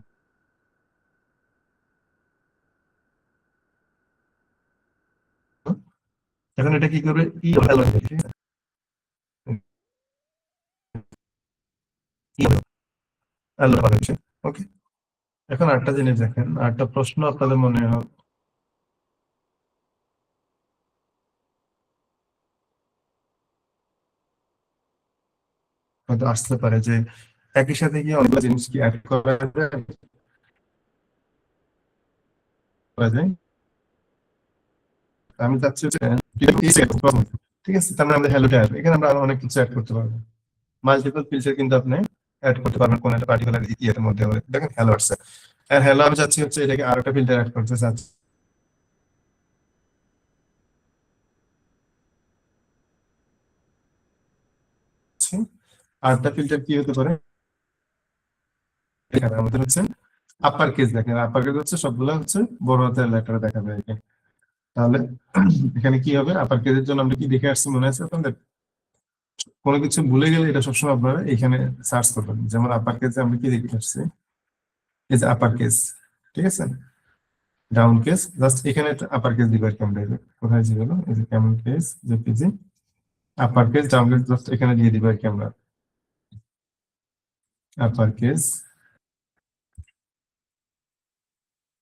এখন এটা কি করবে, ই হলো, ঠিক আছে? ই হলো হচ্ছে, ওকে। এখন আরেকটা জিনিস দেখেন, আরেকটা প্রশ্ন আপনাদের মনে হয়তো আসতে পারে যে একই সাথে কি অনেকগুলো জিনিস কি অ্যাড করা যায়। আমি চাচ্ছি হচ্ছে ঠিক আছে, তার মানে আমাদের হ্যালোটা আসবে, এখানে আমরা আরো অনেক কিছু অ্যাড করতে পারবো। মাল্টিপল ফিল্টার কিন্তু আপনি অ্যাড করতে পারবেন কোন একটা পার্টিকুলার ইয়ের মধ্যে। দেখেন হ্যালো আসছে, আর হ্যালো আমি চাচ্ছি হচ্ছে এটাকে আরো একটা ফিল্টার অ্যাড করতে চাচ্ছি। আরেকটা ফিল্টার কি হতে পারে, এখানে আমাদের হচ্ছে আপার কেস, দেখেন আপার কেস হচ্ছে সবগুলো হচ্ছে বড় হাতের লেটার দেখাবে এখানে। তাহলে এখানে কি হবে, আপার কেসের জন্য আমরা কি দেখে আসছি মনে আছে আপনাদের? কোনো কিছু ভুলে গেলে এটা সবসময় আপনারা এখানে সার্চ করবেন। যেমন আপার কেসে আমরা কি দেখে আসছি, এই যে আপার কেস, ঠিক আছে, ডাউন কেস, জাস্ট এখানে একটা আপার কেস দিবে আর কি। আমরা এই যে কোথায় ছিল, এই যে কেমন case JPG, upper case down case just এখানে দিয়ে দিবে আর কি আমরা, আপার কেস,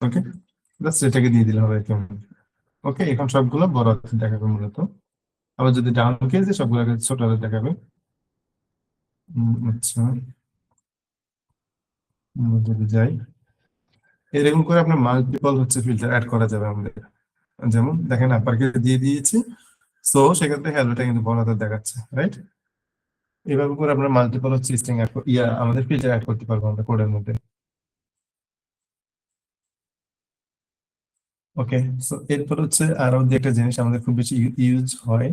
ওকে, জাস্ট এটাকে দিয়ে দিলে হবে আর কি। ওকে, এখন সবগুলো বড় হাতে দেখাবে মূলত। আবার যদি ডাউন কেস দিয়ে সবগুলোকে ছোট হাতে দেখাবে। আচ্ছা, যদি যাই এরকম করে আপনার মাল্টিপল হচ্ছে ফিল্টার অ্যাড করা যাবে আমাদের। যেমন দেখেন আপার কেস দিয়ে দিয়েছি, সো সেক্ষেত্রে হ্যালোটা কিন্তু বড় হাতে দেখাচ্ছে, রাইট? এভাবে করে আমরা মাল্টিপল হচ্ছে স্ট্রিং অ্যাড আমাদের ফিল্টার অ্যাড করতে পারবো আমরা কোডের মধ্যে। ওকে, সো এরপর হচ্ছে আরো যে একটা জিনিস আমাদের খুব বেশি ইউজ হয়,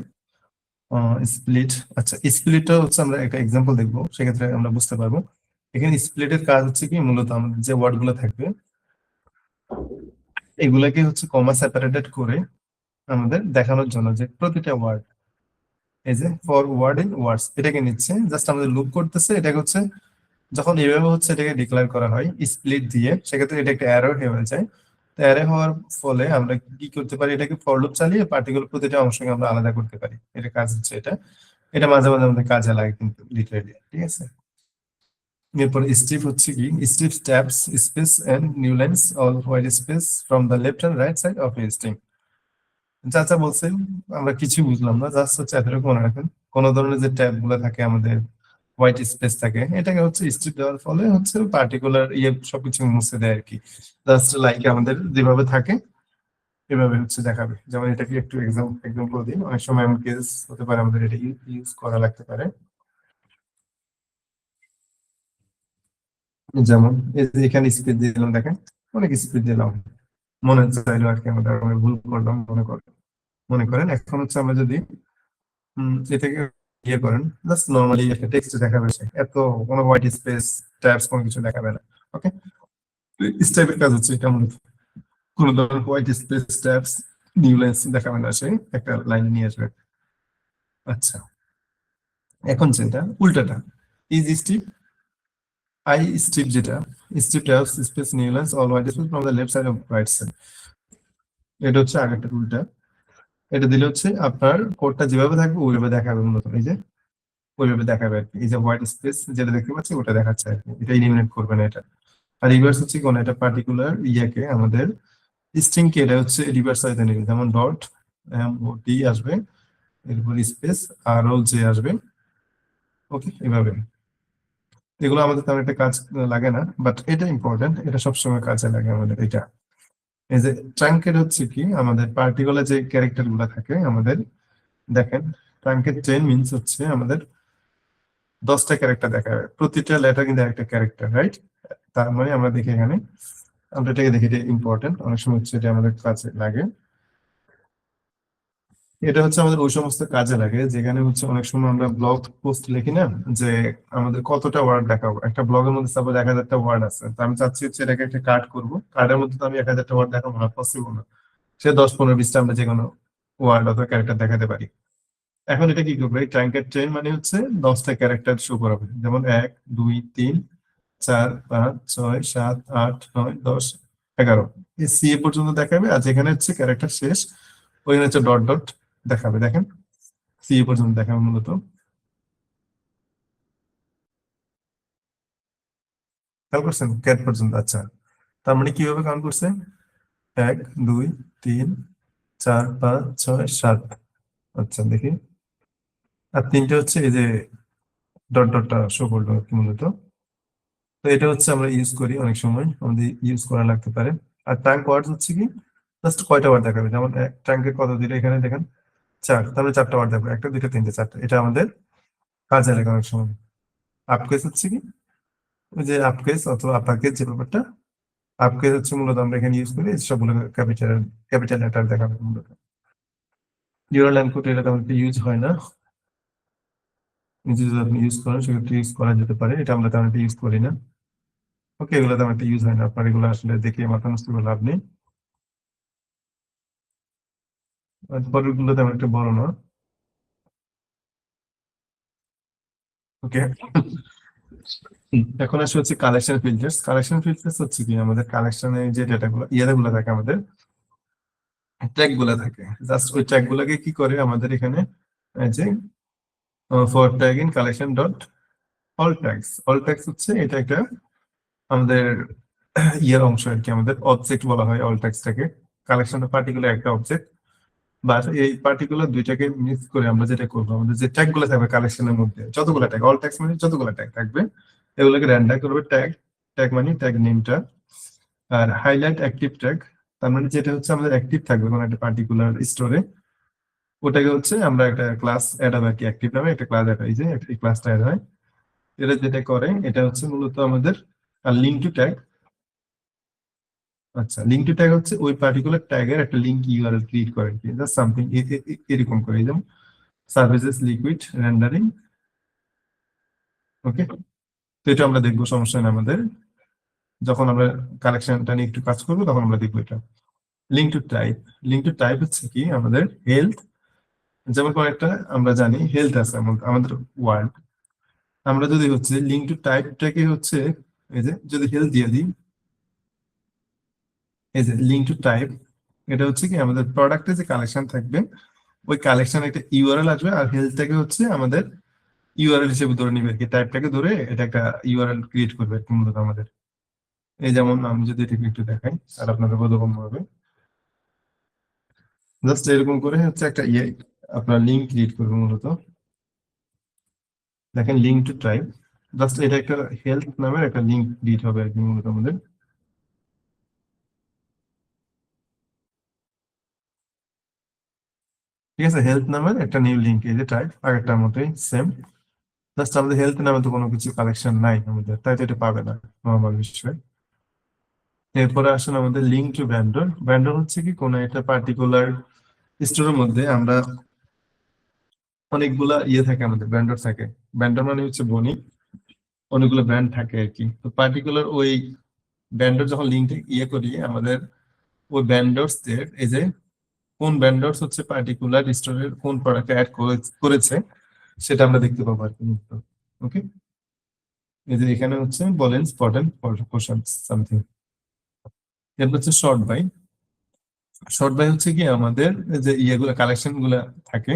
স্প্লিট। আচ্ছা, স্প্লিটটা হচ্ছে আমরা একটা এক্সাম্পল দেখবো, সেক্ষেত্রে আমরা বুঝতে পারবো। এখানে স্প্লিটের কাজ হচ্ছে কি, মূলত আমাদের যে ওয়ার্ড গুলো থাকবে এগুলাকে হচ্ছে কমা সেপারেটেড করে আমাদের দেখানোর জন্য যে প্রতিটা ওয়ার্ড, এই যে ফর ওয়ার্ড ইন ওয়ার্ডস এটাকে নিচ্ছে, জাস্ট আমাদের লুপ করতেছে। এটাকে হচ্ছে যখন এইভাবে হচ্ছে এটাকে ডিক্লেয়ার করা হয় স্প্লিট দিয়ে, সেক্ষেত্রে এটা একটা অ্যারো হয়ে যায়। তো অ্যারে হওয়ার ফলে আমরা কি করতে পারি, এটাকে ফর লুপ চালিয়ে পার্টিকুলার প্রতিটা অংশকে আমরা আলাদা করতে পারি। এটা কাজ হচ্ছে এটা, এটা মাঝে মাঝে আমাদের কাজে লাগে কিন্তু লিটারেলি, ঠিক আছে। এরপর স্ট্রিপ হচ্ছে কি, strip strips spaces and new lines all white space from the left and right side of a string. চাচা বলছেন, আমরা কিছু বুঝলাম না, জাস্ট হচ্ছে এতটুকু মনে রাখেন, কোন ধরনের যে ট্যাব গুলো থাকে আমাদের হোয়াইট স্পেস থাকে, এটাকে হচ্ছে স্ট্রিপ দেওয়ার ফলে হচ্ছে পার্টিকুলার ইয়ে সবকিছু মুছে দেয় আর কি। জাস্ট লাইক আমাদের যেভাবে থাকে এভাবে হচ্ছে দেখাবে। যেমন এটাকে একটু এক্সাম্পল দিই, অনেক সময় এমন কেস হতে পারে আমাদের এটা ইউজ করা লাগতে পারে। যেমন এই যে এখানে স্পিড দিলাম, দেখেন অনেক স্পিড দিলাম, মনে চাইলো আর কি, আমাদের আমি ভুল করলাম মনে করেন। এখন হচ্ছে আমরা যদি এটাকে ইয়ে করেন, জাস্ট নর্মালি একটা টেক্সট দেখাবে, এত কোনো হোয়াইট স্পেস ট্যাবস কোনো কিছু দেখাবে না। ওকে, এই টাইপের কাজ হচ্ছে এটা মূলত, কোনো ধরনের white space tabs new lines দেখাবে না, সে একটা লাইন নিয়ে আসবে। আচ্ছা, এখন যেটা উল্টাটা, ইজ স্ট্রিপ, আই স্ট্রিপ, যেটা strip tabs space new lines all white space from the left side of right side, এটা হচ্ছে আগেরটা উল্টা। এটা দিলে হচ্ছে আপনার কোডটা যেভাবে থাকবে ওইভাবে দেখাবে মূলত, এই যে ওইভাবে দেখাবে আর কি। এই যে হোয়াইট স্পেস যেটা দেখতে পাচ্ছি ওটা দেখাচ্ছে আর কি, এটা ইলিমিনেট করবে না এটা। আর রিভার্স হচ্ছে কোন একটা পার্টিকুলার ইয়াকে আমাদের স্ট্রিং কে এটা হচ্ছে রিভার্স সাইডে নেবে, যেমন ডট এম ও ডি আসবে, এরপর স্পেস আর ও জে আসবে, ওকে এভাবে। এগুলো আমাদের তেমন একটা কাজ লাগে না, বাট এটা ইম্পর্টেন্ট, এটা সবসময় কাজে লাগে আমাদের এটা। এই যে ট্রাঙ্কের হচ্ছে কি, আমাদের পার্টিকুলার যে ক্যারেক্টার গুলা থাকে আমাদের, দেখেন ট্রাঙ্কের 10 মিনস হচ্ছে আমাদের 10টা ক্যারেক্টার দেখাবে, প্রতিটা লেটার কিন্তু একটা ক্যারেক্টার, রাইট? তার মানে আমরা দেখি এখানে, আমরা এটাকে দেখি, এটা ইম্পর্টেন্ট, অনেক সময় হচ্ছে এটা আমাদের কাছে লাগে। এটা হচ্ছে আমাদের ওই সমস্ত কাজে লাগে যেখানে হচ্ছে অনেক সময় আমরা ব্লগ পোস্ট লিখি না, যে আমাদের কতটা ওয়ার্ড দেখাবো। একটা ব্লগের মধ্যে সাপোজ 1,000টা ওয়ার্ড আছে, তো আমি চাচ্ছি হচ্ছে এটাকে একটা কাট করবো, কার্ডের মধ্যে তো আমি 1,000টা ওয়ার্ড দেখাবো না, পসিবল না। সে 10, 15, 20টা আমরা যে কোনো ওয়ার্ড অথবা ক্যারেক্টার দেখাতে পারি। এখন এটা কি করবে, এই ট্র্যাঙ্কের ট্রেন মানে হচ্ছে 10টা ক্যারেক্টার শো করাবে, যেমন 1, 2, 3, 4, 5, 6, 7, 8, 9, 10, 11 এই সি এ পর্যন্ত দেখাবে, আর যেখানে হচ্ছে ক্যারেক্টার শেষ ওইখানে হচ্ছে ডট ডট দেখাবে। দেখেন, সি এ পর্যন্ত দেখাবে মূলত। খেয়াল করছেন ক্যাট পর্যন্ত? আচ্ছা, তার মানে কিভাবে কাউন্ট করছে? 1, 2, 3, 4, 5, 6, 7। আচ্ছা দেখি, আর তিনটে হচ্ছে এই যে ডট ডটটা শো করলো আর কি মূলত। তো এটা হচ্ছে আমরা ইউজ করি অনেক সময়, আমাদের ইউজ করা লাগতে পারে। আর ট্যাঙ্ক ওয়ার্ড হচ্ছে কি, জাস্ট কয়টা ওয়ার্ড দেখাবে, যেমন এক ট্যাঙ্কের কত দিলে এখানে দেখেন 4, তাহলে 4টা ওয়ার্ড দেখাবে, 1, 2, 3, 4, 5। এটা আমাদের কাজে লাগে অনেক সময়। আপকেস হচ্ছে কি, ওই যে আপকেস অথবা আপারকেস যে ব্যাপারটা, আপকেস হচ্ছে মূলত আমরা এখানে ইউজ করি সবগুলো ক্যাপিটাল ক্যাপিটাল লেটার দেখাবে মূলত। ডিউরাল লাইন কোড এটা তেমন ইউজ হয় না, যদি আপনি ইউজ করেন সেক্ষেত্রে ইউজ করা যেতে পারে, এটা আমরা তেমন ইউজ করি না। ওকে, এগুলো তেমন ইউজ হয় না, আপনার এগুলো আসলে দেখে মাথা নষ্ট করে লাভ নেই। আর পরের গুলো তেমন একটা বড় না। ওকে, এখন আসলে হচ্ছে কালেকশন ফিল্টার্স। কালেকশন ফিল্টার্স হচ্ছে কি, আমাদের কালেকশনে যে ডেটাগুলো গুলো থাকে, আমাদের ট্যাগ গুলো থাকে, জাস্ট ওই ট্যাগ গুলোকে কি করে আমাদের এখানে এই যে for tag in collection dot all tags হচ্ছে এটা একটা আমাদের ইয়ের অংশ আর কি, আমাদের অবজেক্ট বলা হয় অল ট্যাগসটাকে। কালেকশনের পার্টিকুলার একটা অবজেক্ট, বা এই পার্টিকুলার দুইটাকে মিক্স করে আমরা যেটা করবো, আমাদের যে ট্যাগ গুলো থাকবে কালেকশনের মধ্যে, যতগুলো ট্যাগ, অল ট্যাগস মানে যতগুলো ট্যাগ থাকবে এগুলোকে র্যান্ডম করবে ট্যাগ। ট্যাগ মানে ট্যাগ নেমটা। আর হাইলাইট অ্যাক্টিভ ট্যাগ, তার মানে যেটা হচ্ছে আমাদের অ্যাক্টিভ থাকবে কোনো একটা পার্টিকুলার স্টোরে, ওটাকে হচ্ছে আমরা একটা ক্লাস অ্যাড হবে আর কি, অ্যাক্টিভ নামে একটা ক্লাস অ্যাড হয়, এই যে এই ক্লাসটা অ্যাড হয়। এটা যেটা করে এটা হচ্ছে মূলত আমাদের। আর লিঙ্ক টু ট্যাগ, আচ্ছা লিঙ্ক টু ট্যাগ হচ্ছে ওই পার্টিকুলার ট্যাগের একটা লিঙ্ক ইউআরএল ক্রিয়েট করে আর কি, জাস্ট সামথিং এরকম করে, যেমন সার্ভিসেস লিকুইড রেন্ডারিং। ওকে, তো এটা আমরা দেখবো, সমস্যা নেই আমাদের, যখন আমরা কালেকশনটা নিয়ে একটু কাজ করবো তখন আমরা দেখবো এটা। Link to type, link to type হচ্ছে কি আমাদের হেলথ, যেমন কোনো একটা আমরা জানি হেলথ আছে আমাদের ওয়ার্ড, আমরা যদি হচ্ছে লিঙ্ক টু টাইপটাকে হচ্ছে এই যে যদি হেলথ দিয়ে দিই, এই যে লিঙ্ক টু টাইপ, এটা হচ্ছে কি আমাদের প্রোডাক্টে যে কালেকশন থাকবে ওই কালেকশন একটা ইউআরএল আসবে, আর হেলথটাকে হচ্ছে আমাদের ইউআরএল হিসেবে ধরে নিবে আর কি, টাইপটাকে ধরে এটা একটা ইউআরএল ক্রিয়েট করবে আর কি মূলত আমাদের। এই যেমন আমি যদি এটাকে একটু দেখাই আর আপনাদের বোধগম্য হবে, জাস্ট এরকম করে হচ্ছে একটা ইয়ে আপনার লিঙ্ক ক্রিয়েট করবে মূলত। দেখেন লিঙ্ক টু ট্রাইব, জাস্ট এটা একটা হেলথ নামের একটা লিঙ্ক ক্রিয়েট হবে আর কি মূলত আমাদের। ঠিক আছে, হেলথ নামের একটা নিউ লিঙ্ক, এই যে টাইপ আগেরটার মতোই সেম, জাস্ট আমাদের হেলথ নামে তো কোনো কিছু কালেকশন নাই আমাদের, তাই তো এটা পাবে না নর্মাল বিষয়। এরপরে আসলে আমাদের লিঙ্ক টু ভ্যান্ডর। ভ্যান্ডর হচ্ছে কি কোনো একটা পার্টিকুলার স্টোরের মধ্যে আমরা অনেকগুলা ইয়ে থাকে, আমাদের ভ্যান্ডর থাকে। ভ্যান্ডর মানে হচ্ছে বণিক, অনেকগুলো ব্র্যান্ড থাকে আর কি। তো পার্টিকুলার ওই ব্র্যান্ডের যখন লিঙ্ক ইয়ে করি আমাদের, ওই ব্র্যান্ডার্সদের এই যে কোন ব্র্যান্ডার্স হচ্ছে পার্টিকুলার স্টোরের কোন প্রোডাক্ট অ্যাড করেছে সেটা আমরা দেখতে পাবো আর কি। ওকে, এই যে এখানে হচ্ছে বলেন স্পটেন কোশ্চেন সামথিং। এরপর হচ্ছে শর্ট বাই। শর্ট বাই হচ্ছে কি আমাদের যে ইয়েগুলো কালেকশন গুলা থাকে,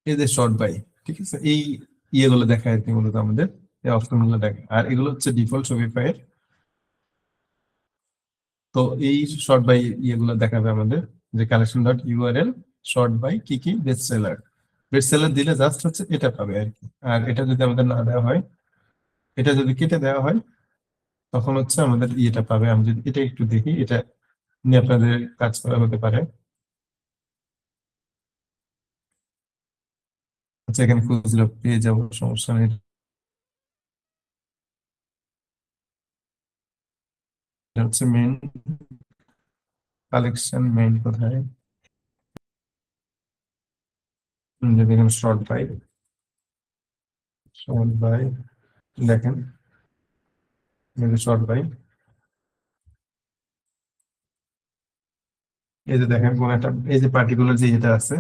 এই যে শর্ট বাই, ঠিক আছে, এই ইয়েগুলো দেখায় আর কি মূলত আমাদের, এই অপশন গুলো দেখে। আর এগুলো হচ্ছে ডিফল্ট শপিফাই এর। তো এই শর্ট বাই ইয়েগুলো দেখাবে আমাদের, যে collection dot URL sort by কি কি বেস্ট সেলার। বেস্ট সেলার দিলে জাস্ট হচ্ছে এটা পাবে আর কি। আর এটা যদি আমাদের না দেওয়া হয়, এটা যদি কেটে দেওয়া হয় তখন হচ্ছে আমাদের ইয়েটা পাবে। আমি যদি এটা একটু দেখি, এটা নিয়ে আপনাদের কাজ করা হতে পারে। আচ্ছা এখানে খুঁজলে পেয়ে যাবো, সমস্যা নেই। এটা হচ্ছে মেইন কালেকশন, মেইন কোথায়, যদি এখানে শর্ট বাই দেখেন, শর্ট বাই, এই যে দেখেন কোন একটা, এই যে পার্টিকুলার যে এটা আছে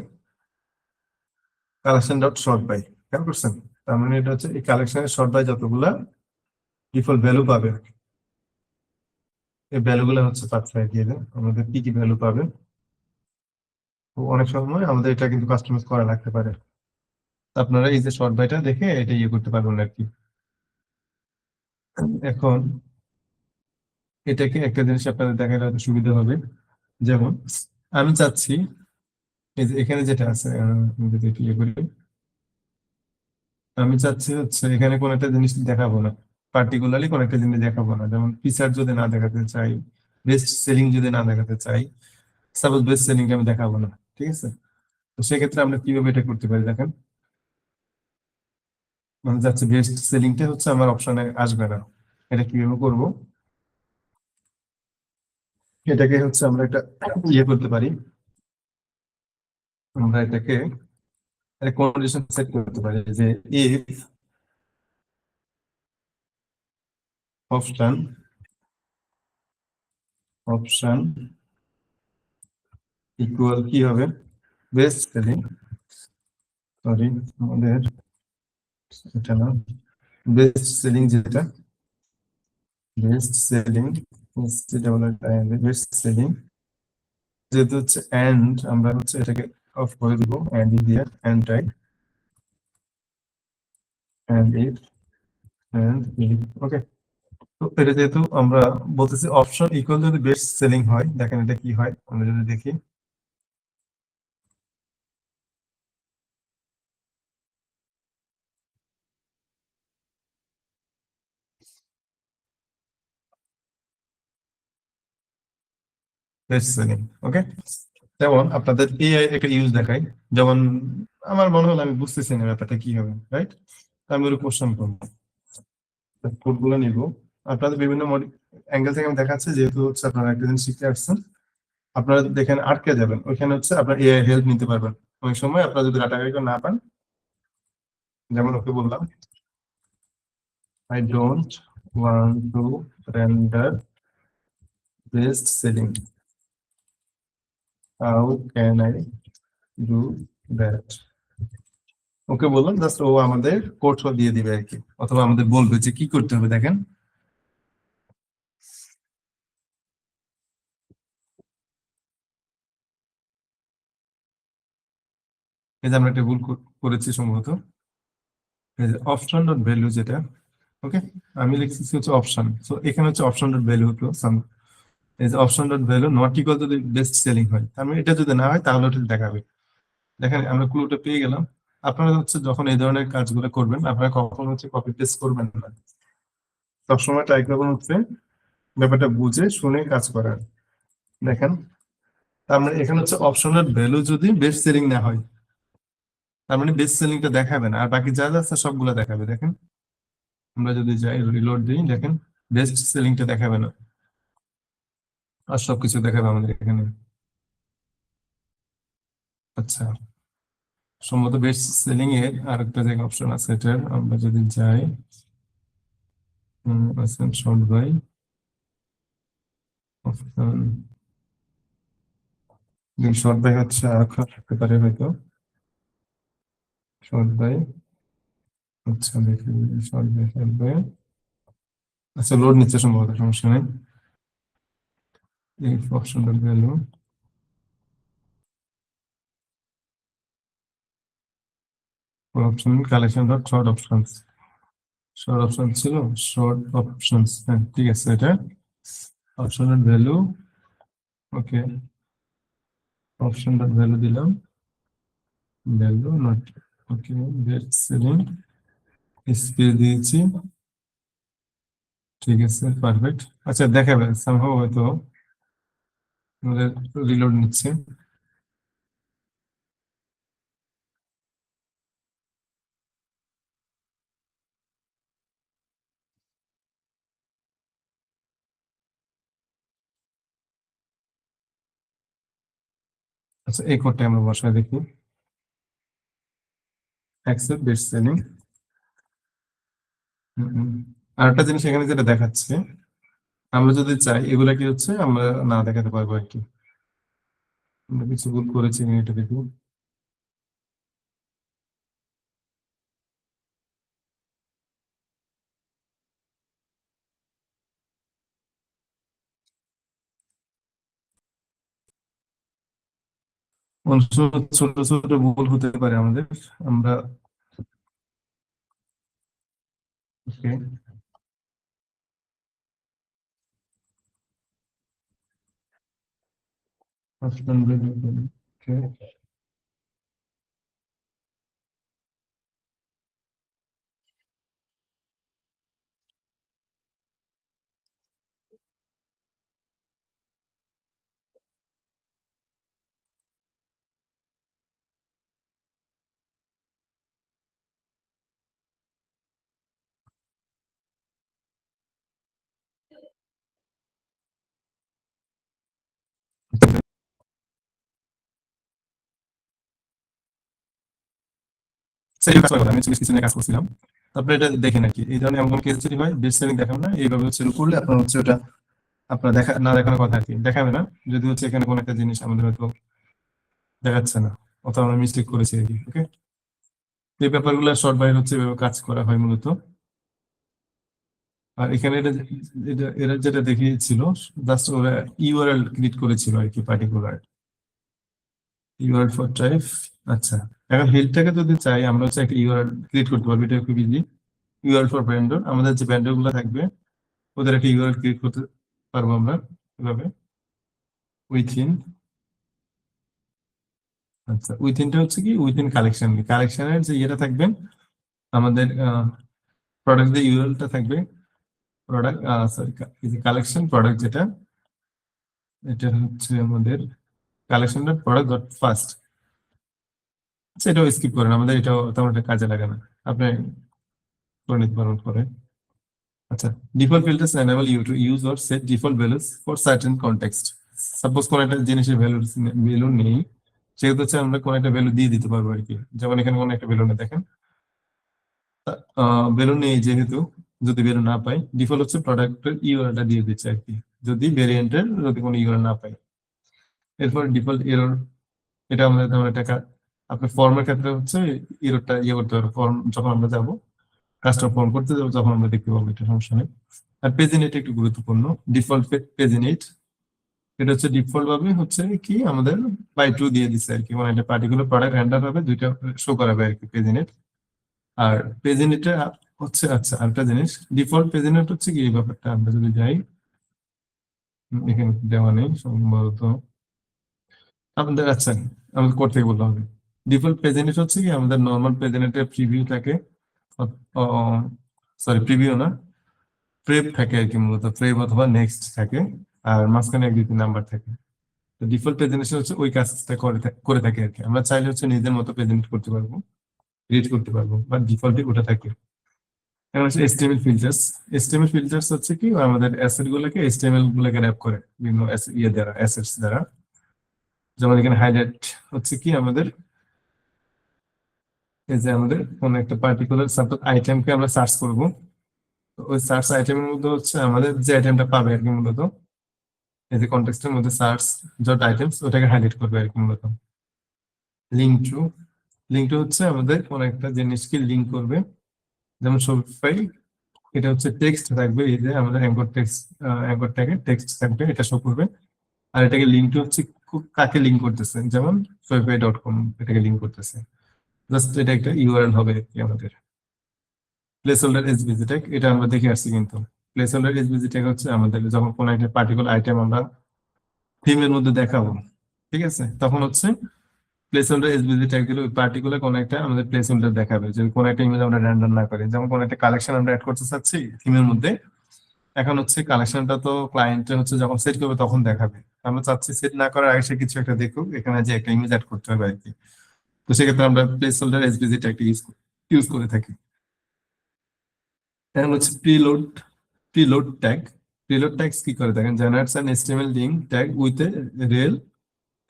কালেকশন ডট শর্ট বাই, খেয়াল করছেন? তার মানে এটা হচ্ছে এই কালেকশনের শর্ট বাই যতগুলা ডিফল্ট ভ্যালু পাবে, এই ভ্যালু গুলো হচ্ছে পাঁচটায় দিয়ে দেন আমাদের কি কি ভ্যালু পাবে। তো অনেক সময় আমাদের এটা কিন্তু কাস্টমাইজ করা লাগতে পারে। তো আপনারা এই যে শর্ট বাইটা দেখে এটা ইয়ে করতে পারবেন আর কি। এখন এটাকে একটা জিনিস আপনাদের দেখার হয়তো সুবিধা হবে, যেমন আমি চাচ্ছি এই যে এখানে যেটা আছে আমি যদি একটু ইয়ে করি, আমি চাচ্ছি হচ্ছে এখানে কোন একটা জিনিস দেখাবো না, পার্টিকুলারলি কোন একটা জিনিস দেখাবো না, যেমন ফিচার যদি না দেখাতে চাই, বেস্ট সেলিং যদি না দেখাতে চাই, সাপোজ বেস্ট সেলিং আমি দেখাবো না, ঠিক আছে? তো সেক্ষেত্রে আমরা কিভাবে এটা করতে পারি দেখেন, মানে যাচ্ছে বেস্ট সেলিংটা হচ্ছে আমার অপশনে আসবে না, এটা কিভাবে করব? এটাকে হচ্ছে আমরা একটা ইয়ে করতে পারি, আমরা এটাকে কন্ডিশন সেট করতে পারি যে ইফ অপশন অপশন ইকুয়াল কি হবে, বেস্ট সেলিং, সরি আমাদের এটা না, বেস্ট সেলিং যেটা, বেস্ট সেলিং, বেস্ট সেলিং যেহেতু হচ্ছে এন্ড, আমরা হচ্ছে এটাকে অফ করে দিব, এন্ড দিয়ে end type, end if, end if, okay. তো এটা যেহেতু আমরা বলতেছি অপশন ইকুয়াল যদি বেস্ট সেলিং হয়, দেখেন এটা কি হয় আমরা যদি দেখি, বেস্ট সেলিং, ওকে। যেমন আপনাদের এআই একটা ইউজ দেখাই, যেমন আমার মনে হলো আমি বুঝতেছি না ব্যাপারটা কি হবে, রাইট? আমি ওর কোশ্চেন করবো, কোড গুলো নিব, আপনাদের বিভিন্ন অ্যাঙ্গেল থেকে আমি দেখাচ্ছি, যেহেতু হচ্ছে আপনারা একটা জিনিস শিখতে আসছেন, আপনারা দেখেন আটকে যাবেন ওইখানে, হচ্ছে আপনার এআই হেল্প নিতে পারবেন ওই সময়, আপনারা যদি ডাটা কালেক্ট না পান, যেমন ওকে বললাম I don't want to render best selling, how can I do that, okay বললাম, জাস্ট ও আমাদের কোডটা দিয়ে দিবে আর কি, অথবা আমাদের বলবে যে কি করতে হবে, দেখেন এই যে আমরা একটা ভুল করেছি সম্ভবত, অপশন ডট ভ্যালু যেটা, ওকে, আমি লিখছি হচ্ছে অপশন, তো এখানে হচ্ছে অপশন ডট ভ্যালু হতো এই যে option dot value not equal যদি বেস্ট সেলিং হয়, তার মানে এটা যদি না হয় তাহলে ওটা দেখাবে। দেখেন আমরা ক্লুটা পেয়ে গেলাম। আপনারা হচ্ছে যখন এই ধরনের কাজগুলো করবেন, আপনারা কখনো হচ্ছে কপি পেস্ট করবেন না, সবসময় ট্রাই করবেন হচ্ছে ব্যাপারটা বুঝে শুনে কাজ করার। দেখেন, তার মানে এখানে হচ্ছে অপশনের ভ্যালু যদি বেস্ট সেলিং না হয়, তার মানে বেস্ট সেলিংটা দেখাবে না, আর বাকি যা যা আছে সবগুলো দেখাবে। দেখেন আমরা যদি যাই রিলোড দিই, দেখেন বেস্ট সেলিংটা দেখাবে না, আর সবকিছু দেখাবে আমাদের এখানে। আচ্ছা, সম্ভবত বেস্ট সেলিং এর আরেকটা জায়গায় অপশন আছে, এটার আমরা যদি যাই, sort by option, sort by হচ্ছে আর থাকতে পারে হয়তো, শর্ট বাই, আচ্ছা দেখি, শর্ট বাই, আচ্ছা লোড নিচ্ছে সম্ভবত, সমস্যা নেই, এই অপশনটার value, option collection dot sort option, sort option ছিল, শর্ট অপশন, হ্যাঁ ঠিক আছে, এটা অপশনের ভ্যালু, ওকে, অপশন ডট ভ্যালু দিলাম, value not, okay, best selling space দিয়েছি, ঠিক আছে পারফেক্ট। আচ্ছা দেখাবে সম্ভব হয়তো আমাদের রিলোড নিচ্ছে, আচ্ছা, এই কোডটা আমরা বসায় দেখি। Accept best selling. আর একটা জিনিস এখানে যেটা দেখাচ্ছে, আমরা যদি চাই এগুলা কি হচ্ছে আমরা না দেখাতে পারবো আর কি। আমরা কিছু ভুল করেছি কিনা এটা দেখি। অনেক সময় ছোট ছোট ভুল হতে পারে আমাদের। আমরা ওকে, আমি কিছু নিয়ে কাজ করছিলাম। তারপরে এটা দেখেন আর কি, এই ধরনের এমন কেস যদি হয় বেস্ট সেলিং দেখাবে না, এইভাবে হচ্ছে করলে আপনার হচ্ছে ওটা আপনার দেখা না দেখানোর কথা আর কি, দেখাবে না যদি হচ্ছে এখানে কোনো একটা জিনিস আমাদের হয়তো দেখাচ্ছে না, অথবা আমরা মিস্টেক করেছি আর কি। ওকে, এই ব্যাপারগুলো শর্ট বাইর হচ্ছে এভাবে কাজ করা হয় মূলত। আর এখানে এরা যেটা দেখিয়েছিল, জাস্ট ওরা ইউআরএল ক্রিয়েট করেছিল আর কি, পার্টিকুলার ইউআরএল ফর টাইপ। আচ্ছা, এখন হেল্পটাকে যদি চাই আমরা হচ্ছে একটা ইউআরএল ক্রিয়েট করতে পারবো, এটা খুব ইজি। ইউআরএল ফর ভেন্ডর, আমাদের যে ভেন্ডর গুলো থাকবে ওদের একটা ইউআরএল ক্রিয়েট করতে পারবো আমরা এভাবে উইথিন। আচ্ছা, উইথিনটা হচ্ছে কি, উইথিন কালেকশন, কালেকশনের যে ইয়েটা থাকবে আমাদের প্রোডাক্ট যে ইউআরএলটা থাকবে, প্রোডাক্ট সরি, কালেকশন প্রোডাক্ট যেটা, এটা হচ্ছে আমাদের collection dot product dot first. এটাও স্কিপ করেন, আমাদের এটাও তেমন একটা কাজে লাগে না, আপনি করে নিতে পারবেন পরে। আচ্ছা, default filters enable you to use or set default values for certain context. Suppose কোন একটা জিনিসের ভ্যালু নেই, সেক্ষেত্রে হচ্ছে আমরা কোন একটা ভ্যালু দিয়ে দিতে পারবো আর কি। যেমন এখানে কোন একটা ভ্যালু নেই, দেখেন ভ্যালু নেই যেহেতু, যদি ভ্যালু না পাই ডিফল্ট হচ্ছে প্রোডাক্টের ইউআরএলটা দিয়ে দিচ্ছে আর কি, যদি ভেরিয়েন্টের যদি কোনো ইউআরএল না পাই। এরপর ডিফল্ট এরর, এটা আমাদের তেমন একটা আপনার ফর্মের ক্ষেত্রে হচ্ছে এররটা ইয়ে করতে পারবো, ফর্ম যখন আমরা যাবো কাস্টমার ফর্ম করতে যাবো তখন আমরা দেখতে পাবো, এটা সমস্যা নেই। আর পেজিনেট একটু গুরুত্বপূর্ণ, ডিফল্ট পেজিনেট, এটা হচ্ছে ডিফল্ট ভাবে হচ্ছে কি আমাদের বাই টু দিয়ে দিচ্ছে আর কি, মানে একটা পার্টিকুলার প্রোডাক্ট হ্যান্ডার হবে দুইটা শো করাবে আর কি পেজিনেট। আর পেজিনেটটা হচ্ছে, আচ্ছা আরেকটা জিনিস, ডিফল্ট পেজিনেট হচ্ছে কি এই ব্যাপারটা আমরা যদি যাই, এখানে দেওয়া নেই সম্ভবত আমাদের। আচ্ছা, আমাদের কোড থেকে বলতে হবে। ডিফল্ট পেজিনেট হচ্ছে কি আমাদের নর্মাল পেজিনেটের প্রিভিউ থাকে, সরি প্রিভিউ না, প্রেপ থাকে আর কি, মূলত প্রেপ অথবা নেক্সট থাকে, আর মাঝখানে এক দুই তিন নাম্বার থাকে। তো ডিফল্ট প্রেজেন্টেশন হচ্ছে ওই কাজটা করে থাকে আর কি। আমরা চাইলে হচ্ছে নিজের মতো প্রেজেন্ট করতে পারবো, ক্রিয়েট করতে পারবো, বাট ডিফল্টে ওটা থাকে। এখন হচ্ছে এসটিএমএল ফিল্টার্স। এসটিএমএল ফিল্টার্স হচ্ছে কি আমাদের অ্যাসেট গুলোকে এসটিএমএল গুলোকে র্যাপ করে বিভিন্ন ইয়ে দ্বারা, অ্যাসেটস দ্বারা। যেমন এখানে হাইলাইট হচ্ছে কি আমাদের, এই যে আমাদের কোন একটা পার্টিকুলার সাপোজ আইটেমকে আমরা সার্চ করবো, তো ওই সার্চ আইটেমের মধ্যে হচ্ছে আমাদের যে আইটেমটা পাবে আর কি, মূলত এই যে কন্টেক্সটের মধ্যে সার্চ ডট আইটেমস ওটাকে হাইলাইট করবে আর কি মূলত। লিঙ্ক টু, লিঙ্ক টু হচ্ছে আমাদের কোন একটা জিনিসকে লিঙ্ক করবে, যেমন শপিফাই, এটা হচ্ছে টেক্সট থাকবে, এই যে আমাদের অ্যাঙ্কর টেক্সট, অ্যাঙ্কর ট্যাগে টেক্সট থাকবে, এটা শো করবে। আর এটাকে লিঙ্ক টু হচ্ছে কাকে লিঙ্ক করতেছে, যেমন shopify.com এটাকে লিঙ্ক করতেছে, জাস্ট এটা একটা ইউআরএল হবে আর কি আমাদের। প্লেস হোল্ডার এসভিজি ট্যাগ, এটা আমরা দেখে আসছি কিন্তু। প্লেস হোল্ডার এসভিজি ট্যাগ হচ্ছে আমাদের যখন কোনো একটা পার্টিকুলার আইটেম আমরা থিমের মধ্যে দেখাবো, ঠিক আছে, তখন হচ্ছে প্লেস হোল্ডার এসভিজি ট্যাগ দিলে ওই পার্টিকুলার কোন একটা আমাদের প্লেস হোল্ডার দেখাবে, যদি কোনো একটা ইমেজ আমরা র্যান্ডম না করি। যেমন কোনো একটা কালেকশন আমরা অ্যাড করতে চাচ্ছি থিমের মধ্যে, এখন হচ্ছে কালেকশনটা তো ক্লায়েন্টে হচ্ছে যখন সেট করবে তখন দেখাবে, আমরা চাচ্ছি সেট না করার আগে সে কিছু একটা দেখুক, এখানে যে একটা ইমেজ অ্যাড করতে হবে আর কি। তো সেক্ষেত্রে আমরা প্লেস হোল্ডার এসভিজি ট্যাগটা ইউজ করে থাকি। এখন হচ্ছে প্রিলোড ট্যাগ। প্রিলোড ট্যাগস কি করে দেখেন, generates an HTML link tag with a rel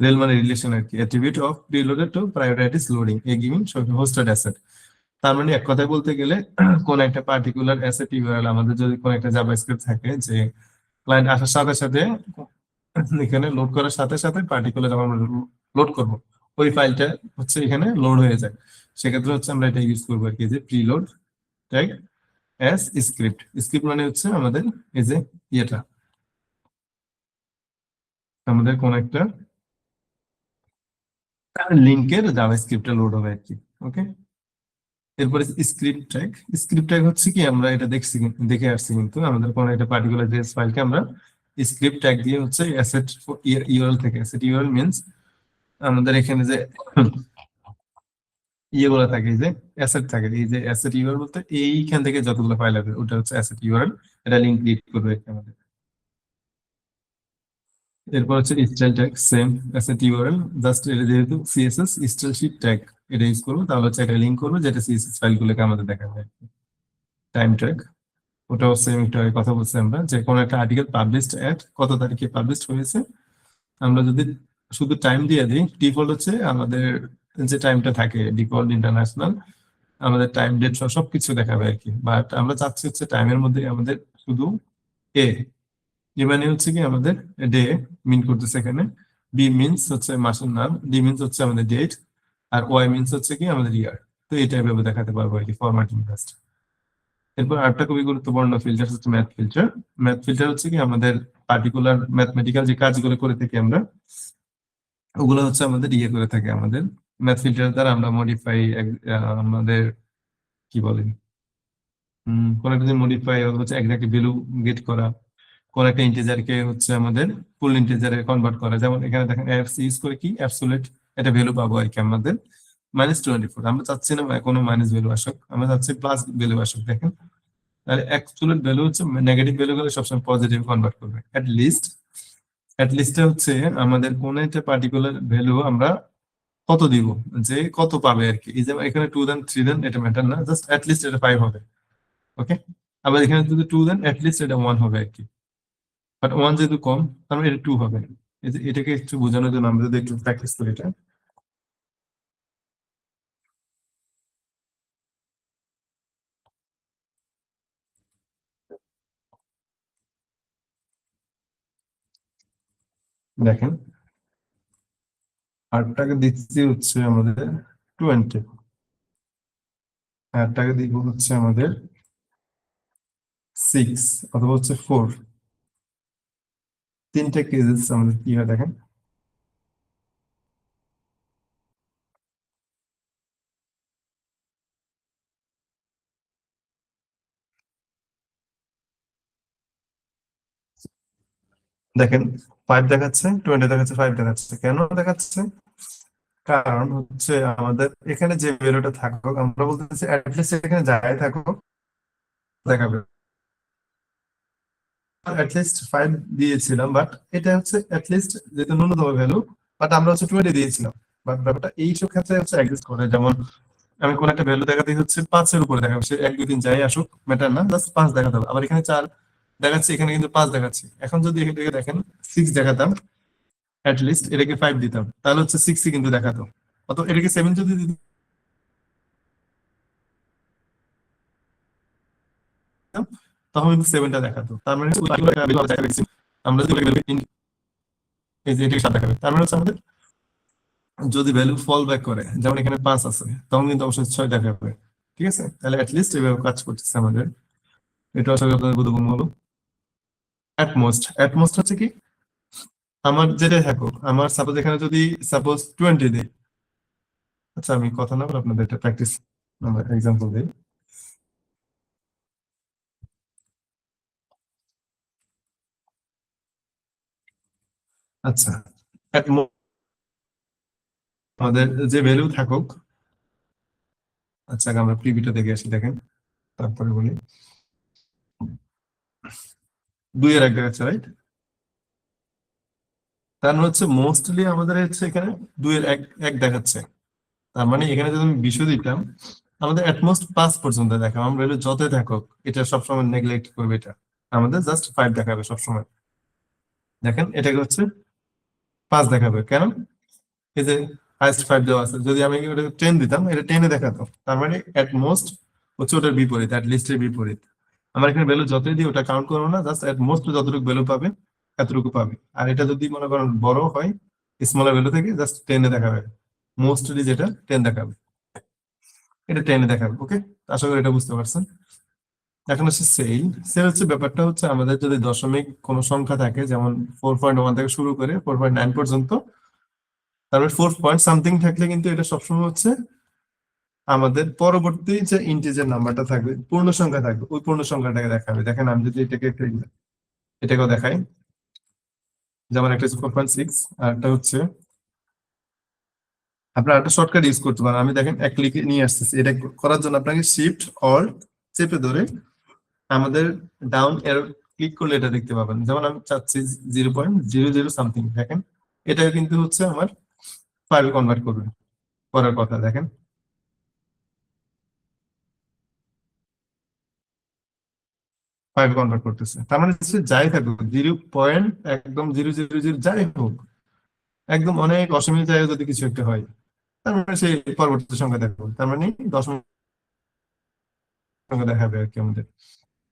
rel মানে রিলেশন আর কি, attribute of preloaded to prioritise loading a giving hosted asset. তার মানে এক কথায় বলতে গেলে কোন একটা পার্টিকুলার অ্যাসেট ইউআরএল, আমাদের যদি কোন একটা জাভাস্ক্রিপ্ট থাকে যে ক্লায়েন্ট আসার সাথে সাথে এখানে লোড করার সাথে সাথে পার্টিকুলার যখন লোড করব ওই ফাইলটা হচ্ছে এখানে লোড হয়ে যায়, সেক্ষেত্রে হচ্ছে আমরা এটা ইউজ করবো আর কি, যে preload tag as script. Script মানে হচ্ছে আমাদের এই যে ইয়েটা, আমাদের কোন একটা লিঙ্কের জাভাস্ক্রিপ্টে লোড হবে আর কি। ওকে, এরপরে স্ক্রিপ্ট ট্যাগ। স্ক্রিপ্ট ট্যাগ হচ্ছে কি, আমরা এটা দেখছি দেখে আসছি, কিন্তু আমাদের কোন একটা পার্টিকুলার জেএস ফাইলকে আমরা স্ক্রিপ্ট ট্যাগ দিয়ে হচ্ছে অ্যাসেট ইউআরএল থেকে, অ্যাসেট ইউআরএল মিন্স আমাদের এখানে যে ইয়েগুলো থাকে, এই যে অ্যাসেট থাকে, এই যে অ্যাসেট ইউআরএল বলতে এইখান থেকে যতগুলো ফাইল আছে ওটা হচ্ছে অ্যাসেট ইউআরএল, এটা লিংক ক্রিয়েট করবে আর কি আমাদের। এরপর হচ্ছে style tag, same asset URL, just এটা যেহেতু সিএসএস স্টাইল শিট ট্যাগ এটা ইউজ করবো, তাহলে হচ্ছে একটা লিংক করবো যেটা সিএসএস ফাইলগুলোকে আমাদের দেখাবে আর কি। টাইম ট্যাগ, ওটাও সেম একটু আগে কথা বলছি আমরা, যে কোনো একটা আর্টিকেল পাবলিশড এট কত তারিখে পাবলিশ হয়েছে, আমরা যদি শুধু টাইম দিয়ে দিই, ডিফল্ট হচ্ছে আমাদের যে টাইমটা থাকে ডিফল্ট ইন্টারন্যাশনাল, আমাদের টাইম ডেট সবকিছু দেখাবে আর কি। বাট আমরা চাচ্ছি হচ্ছে টাইমের মধ্যে আমাদের শুধু এ, মানে হচ্ছে কি আমাদের ডে মিন করতেছে এখানে, বি মিনস হচ্ছে মাসের নাম, ডি মিনস হচ্ছে আমাদের ডেট, আর ওয়াই মিনস হচ্ছে কি আমাদের ইয়ার। তো এই টাইপের দেখাতে পারবো আর কি ফরম্যাটিং জাস্ট। এরপর আরেকটা খুবই গুরুত্বপূর্ণ ফিল্টার হচ্ছে ম্যাথ ফিল্টার। ম্যাথ ফিল্টার হচ্ছে কি আমাদের পার্টিকুলার ম্যাথমেটিক্যাল যে কাজগুলো করে থাকি আমরা, ওগুলো হচ্ছে আমাদের ইয়ে করে থাকে, আমাদের ম্যাথ ফিল্টার দ্বারা আমরা মডিফাই আমাদের কি বলে কোন একটা মডিফাই হচ্ছে এক্সাক্ট ভ্যালু গেট করা, কোন একটা ইন্টিজারকে হচ্ছে আমাদের ফুল ইন্টিজারে কনভার্ট করা। যেমন এখানে দেখেন এফস ইউজ করে কি অ্যাবসোলিউট এটা ভ্যালু পাবো আর কি আমাদের -24, আমরা চাচ্ছি না কোনো মাইনাস ভ্যালু আসুক, আমরা চাচ্ছি প্লাস ভ্যালু আসুক। দেখেন তাহলে অ্যাবসোলিউট ভ্যালু হচ্ছে নেগেটিভ ভ্যালু গুলো সবসময় পজিটিভ কনভার্ট করবে। অ্যাট লিস্টে হচ্ছে আমাদের কোন একটা পার্টিকুলার ভ্যালু আমরা কত দিব, যে কত পাবে আর কি। এই যে এখানে 2 দেন 3 দেন এটা ম্যাটার না, জাস্ট অ্যাট লিস্ট এটা 5 হবে। ওকে, আবার এখানে যদি 2 দেন অ্যাট লিস্ট এটা 1 হবে আর কি। বাট 1 যেহেতু কম, তাহলে এটা 2 হবে। এই যে এটাকে একটু বোঝানোর জন্য আমরা যদি একটু প্র্যাকটিস করি এটা, দেখেন আটটাকে দিচ্ছি হচ্ছে আমাদের 20, আটটাকে দিব হচ্ছে আমাদের 6 অথবা হচ্ছে 4, তিনটা কেসেস আমাদের কি হয় দেখেন। দেখেন 5 দেখাচ্ছে, 20 দেখাচ্ছে, 5 দেখাচ্ছে, কেন দেখাচ্ছে? কারণ হচ্ছে আমাদের এখানে যে ভ্যালুটা থাকুক, আমরা বলতেছি অ্যাটলিস্ট এখানে যাই থাকুক দেখাবে। অ্যাটলিস্ট 5 দিয়েছিলাম, বাট এটা হচ্ছে অ্যাটলিস্ট যেহেতু ন্যূনতম ভ্যালু, বাট আমরা হচ্ছে 20 দিয়েছিলাম। বাট ব্যাপারটা এইসব ক্ষেত্রে হচ্ছে এক্সিস্ট করে, যেমন আমি কোন একটা ভ্যালু দেখাতে হচ্ছে 5 এর উপরে দেখাবে, সে 1 2 3 যাই আসুক ম্যাটার না, জাস্ট 5 দেখাতে হবে। আবার এখানে 4 দেখাচ্ছে, এখানে কিন্তু 5 দেখাচ্ছে। এখন যদি এখানে দেখেন 6 দেখাতাম, অ্যাটলিস্ট এটাকে 5 দিতাম, তাহলে হচ্ছে 6 কিন্তু দেখাতো। অত এটাকে 7 যদি দিতাম, তখন কিন্তু 7টা দেখাতো। তার মানে হচ্ছে ওই particular একটা value আমরা দেখা গেছি। আমরা যদি এই যে এটাকে 7 দেখাবে, তার মানে হচ্ছে আমাদের যদি ভ্যালু ফল ব্যাক করে, যেমন এখানে 5 আছে, তখন কিন্তু অবশ্যই 6 দেখাবে। ঠিক আছে, তাহলে অ্যাটলিস্ট এভাবে কাজ করতেছে আমাদের। এটা আসলে আপনাদের বোধগম্য হলো। অ্যাটমোস্ট হচ্ছে কি, আমার যেটা থাকুক, আমার সাপোজ এখানে যদি সাপোজ 20 দিই, আচ্ছা আমি কথা না বলে আপনাদের একটা প্র্যাকটিস আমরা এক্সাম্পল দিই। আচ্ছা, at mo- আমাদের যে ভ্যালু থাকুক, আচ্ছা আগে আমরা প্রিভিউটা দেখে আসি, দেখেন তারপরে বলি। 2 এর এক দেখাচ্ছে, রাইট? তার মানে হচ্ছে মোস্টলি আমাদের হচ্ছে এখানে 2 এর এক এক দেখাচ্ছে। তার মানে এখানে যদি আমি 20 দিতাম, আমাদের অ্যাটমোস্ট 5 পর্যন্ত দেখাবো। আমরা ভ্যালু যতই থাকুক এটা সবসময় নেগলেক্ট করবে, এটা আমাদের জাস্ট 5 দেখাবে সবসময়। দেখেন এটাকে হচ্ছে 5 দেখাবে কেন? এই যে হাইস্ট 5 দেওয়া আছে, যদি আমি ওটা 10 দিতাম এটা 10 এ দেখাতো, তার মানে এট মোস্ট হচ্ছে ওটার বিপরীত, এট লিস্টের বিপরীত। আমার এখানে ভ্যালু যতই দিই ওটা কাউন্ট করবো না, জাস্ট এট মোস্ট যতটুকু ভ্যালু পাবে এতটুকু পাবে। আর এটা যদি মনে করেন বড় হয় স্মলার ভ্যালু থেকে, জাস্ট 10 এ দেখাবে, মোস্টলি যেটা 10 দেখাবে, এটা 10 এ দেখাবে। ওকে, আশা করি এটা বুঝতে পারছেন। এখন হচ্ছে সেল। সেল হচ্ছে ব্যাপারটা হচ্ছে আমাদের যদি দশমিক কোনো সংখ্যা থাকে, যেমন 4.1 থেকে শুরু করে 4.9 পর্যন্ত, তারপরে 4 পয়েন্ট সামথিং থাকলে কিন্তু এটা সবসময় হচ্ছে আমাদের পরবর্তী যে ইন্টিজার নাম্বারটা থাকবে, পূর্ণ সংখ্যা থাকবে, ওই পূর্ণ সংখ্যাটাকে দেখাবে। দেখেন আমি যদি এটাকেও দেখাই, যেমন একটা হচ্ছে 4.6, আর একটা হচ্ছে আপনার একটা শর্টকাট ইউজ করতে পারেন। আমি দেখেন এক ক্লিকে নিয়ে আসতেছি, এটা করার জন্য আপনাকে শিফট অল্ট চেপে ধরে আমাদের ডাউন এরো ক্লিক করলে এটা দেখতে পাবেন। যেমন আমি চাচ্ছি 0.00 সামথিং, দেখেন এটা কিন্তু হচ্ছে আমার ফাইল কনভার্ট করবে, করার কথা। দেখেন ফাইল কনভার্ট করতেছে, তার মানে হচ্ছে যাই থাকুক 0. একদম 000 যাই হোক, একদম অনেক অসীমের জায়গায় যদি কিছু একটা হয়, তার মানে সেই পরবর্তী সংখ্যা দেখাবো, তার মানে দশমিক সংখ্যা দেখাবে আর কি আমাদের।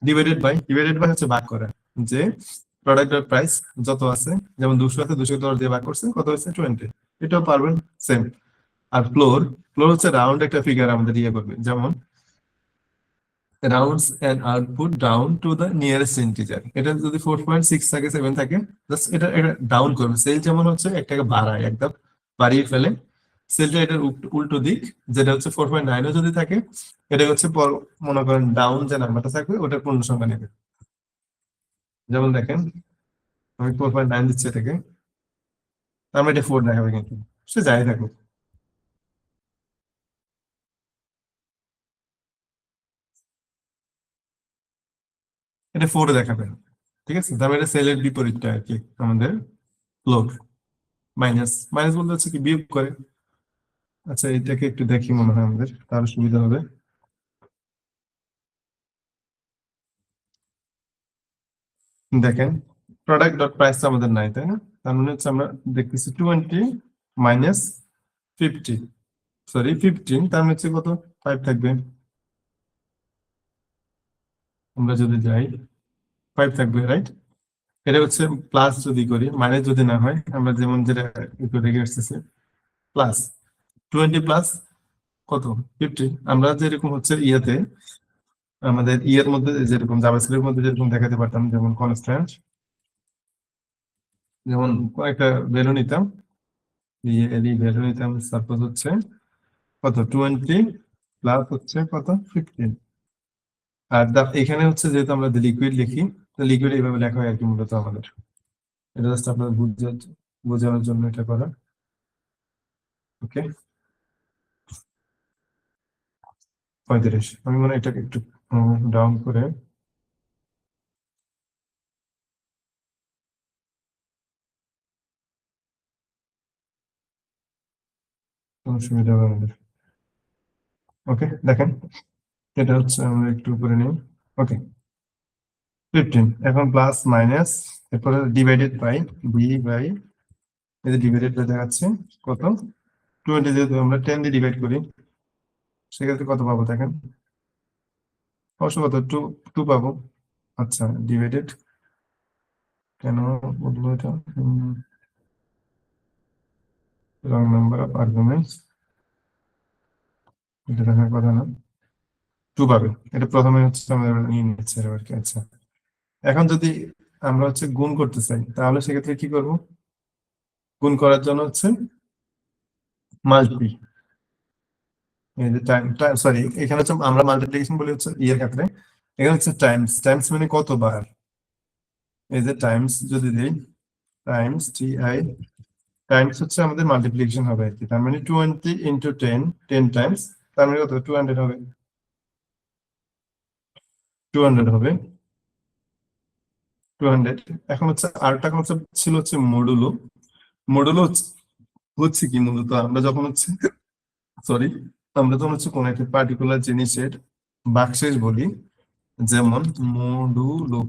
ডিভাইডেড বাই হচ্ছে ভাগ করা, যে প্রোডাক্ট প্রাইস যত আছে, যেমন 200 আছে 210 দিয়ে ভাগ করছে, কত হচ্ছে 20, এটাও পারবেন সেম। আর ফ্লোর, ফ্লোর হচ্ছে রাউন্ড একটা ফিগার আমাদের ইয়ে করবে, যেমন rounds and output down to the nearest integer। এটা যদি 4.6 থাকে 7 থাকে, জাস্ট এটা এটা ডাউন করবে। সেল যেমন হচ্ছে একটাকে বাড়ায়, একদম বাড়িয়ে ফেলে, সেলটা এটার উল্টো দিক, যেটা হচ্ছে 4.9 যদি থাকে, এটা হচ্ছে মনে করেন ডাউন যে নাম্বারটা থাকবে ওটার পূর্ণ সংখ্যা নেবে। যেমন দেখেন আমি 4.9 দিচ্ছি এটাকে, তার মানে এটা 4 দেখাবে, কিন্তু সে যাই থাকুক এটা 4 দেখাবে। ঠিক আছে, তার মানে সেলের বিপরীতটা আর কি আমাদের ফ্লোর। মাইনাস, মাইনাস বলতে হচ্ছে কি বিয়োগ করে। আচ্ছা এটাকে একটু দেখি, মনে হয় আমাদের তাহলে সুবিধা হবে। দেখেন প্রোডাক্ট ডট প্রাইস আমাদের নাই, তাই না? তার মানে হচ্ছে আমরা দেখতেছি 20 - 50, সরি 15, তার মানে হচ্ছে কত 5 থাকবে। আমরা যদি যাই 5 থাকবে, রাইট? এটা হচ্ছে প্লাস যদি করি, মাইনাস যদি না হয়, আমরা যেমন যেটা একটু রেখে আসতেছি প্লাস 20 প্লাস কত 15। আমরা যেরকম হচ্ছে ইয়েতে আমাদের ইয়ের মধ্যে যেরকম জাভাস্ক্রিপ্টের মধ্যে যেরকম দেখাতে পারতাম, যেমন কনস্ট্যান্ট, যেমন কয়েকটা ভ্যালু নিতাম, এই ভ্যালু নিতাম, সাপোজ হচ্ছে কত 20 প্লাস হচ্ছে কত 15। আর এখানে হচ্ছে যেহেতু আমরা লিকুইড লিখি, তো লিকুইড এইভাবে লেখা হয় আর কি মূলত আমাদের। এটা জাস্ট আপনার বোঝানোর জন্য এটা করা। ওকে, 35। আমি মনে হয় এটাকে একটু ডাউন করে, কোনো সুবিধা হবে আমাদের। ওকে দেখেন, এটা হচ্ছে আমরা একটু উপরে নিই। ওকে 15, এখন প্লাস মাইনাস, এরপরে ডিভাইডেড বাই বাই, এই যে ডিভাইডেড বাই দেখাচ্ছে কত 20, যেহেতু আমরা 10 দিয়ে ডিভাইড করি, সেক্ষেত্রে কত পাবো দেখেন, অবশ্য কত 2 2 পাবো। আচ্ছা ডিভাইডেড কেন বলবো এটা, রং নাম্বার অফ আর্গুমেন্টস, এটা দেখার কথা না, 2 পাবে। এটা প্রথমে হচ্ছে আমাদের নিয়ে নিচ্ছে আর কি। আচ্ছা এখন যদি আমরা হচ্ছে গুণ করতে চাই, তাহলে সেক্ষেত্রে কি করব? গুণ করার জন্য হচ্ছে মাল্টি, এই যে টাইম, সরি এখানে হচ্ছে আমরা মাল্টিপ্লিকেশন বলি হচ্ছে ইয়ের ক্ষেত্রে, এখানে হচ্ছে টাইমস, টাইমস মানে কতবার। এই যে টাইমস যদি দিই, টাইমস টাইমস হচ্ছে আমাদের মাল্টিপ্লিকেশন হবে আর কি, তার মানে 20 × 10, 10 টাইমস, তার মানে কত 200 হবে, 200 হবে, 200। এখন হচ্ছে আরেকটা কনসেপ্ট ছিল হচ্ছে মডুলো। মডুলো হচ্ছে কি মূলত আমরা যখন হচ্ছে, সরি, আমরা যখন হচ্ছে কোন একটা পার্টিকুলার জিনিসের ভাগশেষ বলি, যেমন মডুলো।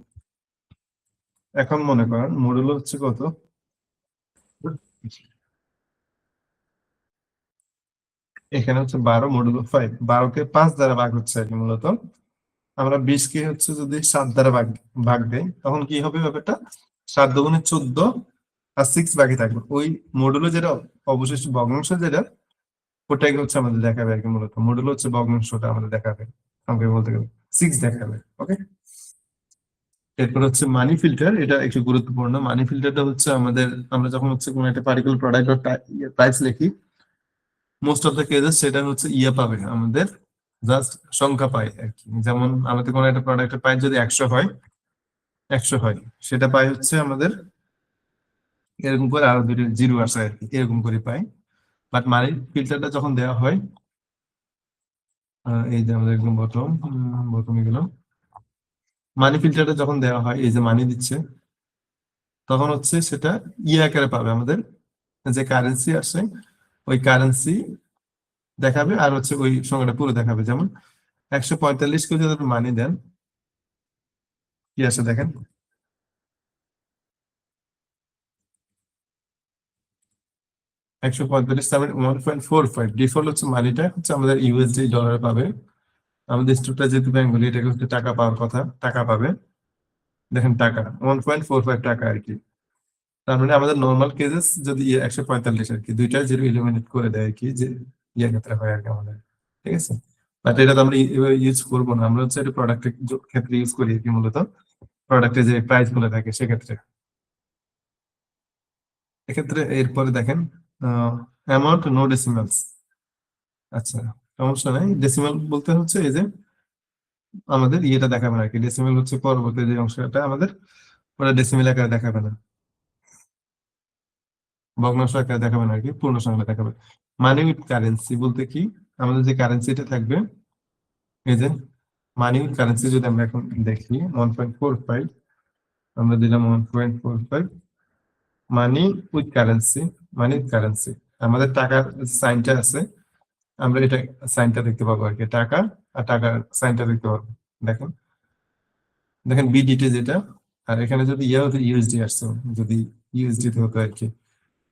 এখন মনে করেন মডুলো হচ্ছে কত, এখানে হচ্ছে 12 মডুলো 5, 12 কে 5 দ্বারা ভাগ হচ্ছে আর কি মূলত। আমরা 20 কে হচ্ছে যদি 7 দ্বারা ভাগ ভাগ দেই তখন কি হবে ব্যাপারটা, 7 দুগুণে 14 আর 6 বাকি থাকবে, ওই মডুলো যেটা অবশিষ্ট ভগ্নাংশ যেটা, ওটাকে হচ্ছে আমাদের দেখাবে আর কি মূলত। মডুলো হচ্ছে ভগ্নাংশটা আমাদের দেখাবে, আমাকে বলতে গেলে 6 দেখাবে। ওকে, এরপর হচ্ছে মানি ফিল্টার, এটা একটু গুরুত্বপূর্ণ। মানি ফিল্টারটা হচ্ছে আমাদের, আমরা যখন হচ্ছে কোনো একটা পার্টিকুলার প্রোডাক্ট প্রাইস লিখি, মোস্ট অফ দ্য কেসেস সেটা হচ্ছে পাবে আমাদের, জাস্ট সংখ্যা পাই আর কি। যেমন আমাদের কোনো একটা প্রোডাক্টের প্রাইস যদি 100 হয়, সেটা পাই হচ্ছে আমাদের এরকম করে আরো দুটো জিরো আসে আর কি, এরকম করে পাই। বাট মানি ফিল্টারটা যখন দেওয়া হয়, এই যে আমাদের একদম বটমে গেল, মানি ফিল্টারটা যখন দেওয়া হয়, এই যে মানি দিচ্ছে, তখন হচ্ছে সেটা আকারে পাবে আমাদের, যে কারেন্সি আসে ওই কারেন্সি দেখাবে, আর হচ্ছে ওই সংখ্যাটা পুরো দেখাবে। যেমন 145 কে যদি আপনি মানি দেন, কি আসে দেখেন, 145 তার 1.45, ডিফল্ট হচ্ছে মানিটা হচ্ছে আমাদের ইউএসডি ডলারে পাবে। আমাদের স্টকটা যেহেতু ব্যাংক বলি, এটাকে হচ্ছে টাকা পাওয়ার কথা, টাকা পাবে। দেখেন টাকা 1.45 টাকা আর কি। তার মানে আমাদের নর্মাল কেসেস যদি 145 আর কি, দুইটা জিরো ইলিমিনেট করে দেয় আর কি, যে ক্ষেত্রে হয় আর কি আমাদের। ঠিক আছে, বাট এটা তো আমরা ইউজ করবো না, আমরা হচ্ছে এটা প্রোডাক্টের ক্ষেত্রে ইউজ করি আর কি মূলত, প্রোডাক্টের যে প্রাইস গুলো থাকে সেক্ষেত্রে। এক্ষেত্রে এরপরে দেখেন অ্যামাউন্ট নো ডেসিমালস। আচ্ছা, সমস্যা নাই, ডেসিমাল বলতে হচ্ছে এই যে আমাদের ইয়েটা দেখাবে না আর কি, ডেসিমাল হচ্ছে পরবর্তী যে অংশটা আমাদের, ওটা ডেসিমাল আকারে দেখাবে না, ভগ্নাংশ আকারে দেখাবে না আর কি, পূর্ণ সংখ্যা দেখাবে। মানি উইথ কারেন্সি বলতে কি, আমাদের যে কারেন্সিটা থাকবে, এই যে মানি উইথ কারেন্সি যদি আমরা এখন দেখি 1.45, আমরা দিলাম 1.45 মানি with currency. Money with currency আমাদের টাকার সাইনটা আছে, আমরা এটা সাইনটা দেখতে পাবো আর কি, টাকা আর টাকার সাইনটা দেখতে পাবো। দেখেন, দেখেন বিডিটি যেটা, আর এখানে যদি ইয়ে হতো ইউএসডি আসতো, যদি ইউএসডি তে হতো আর কি।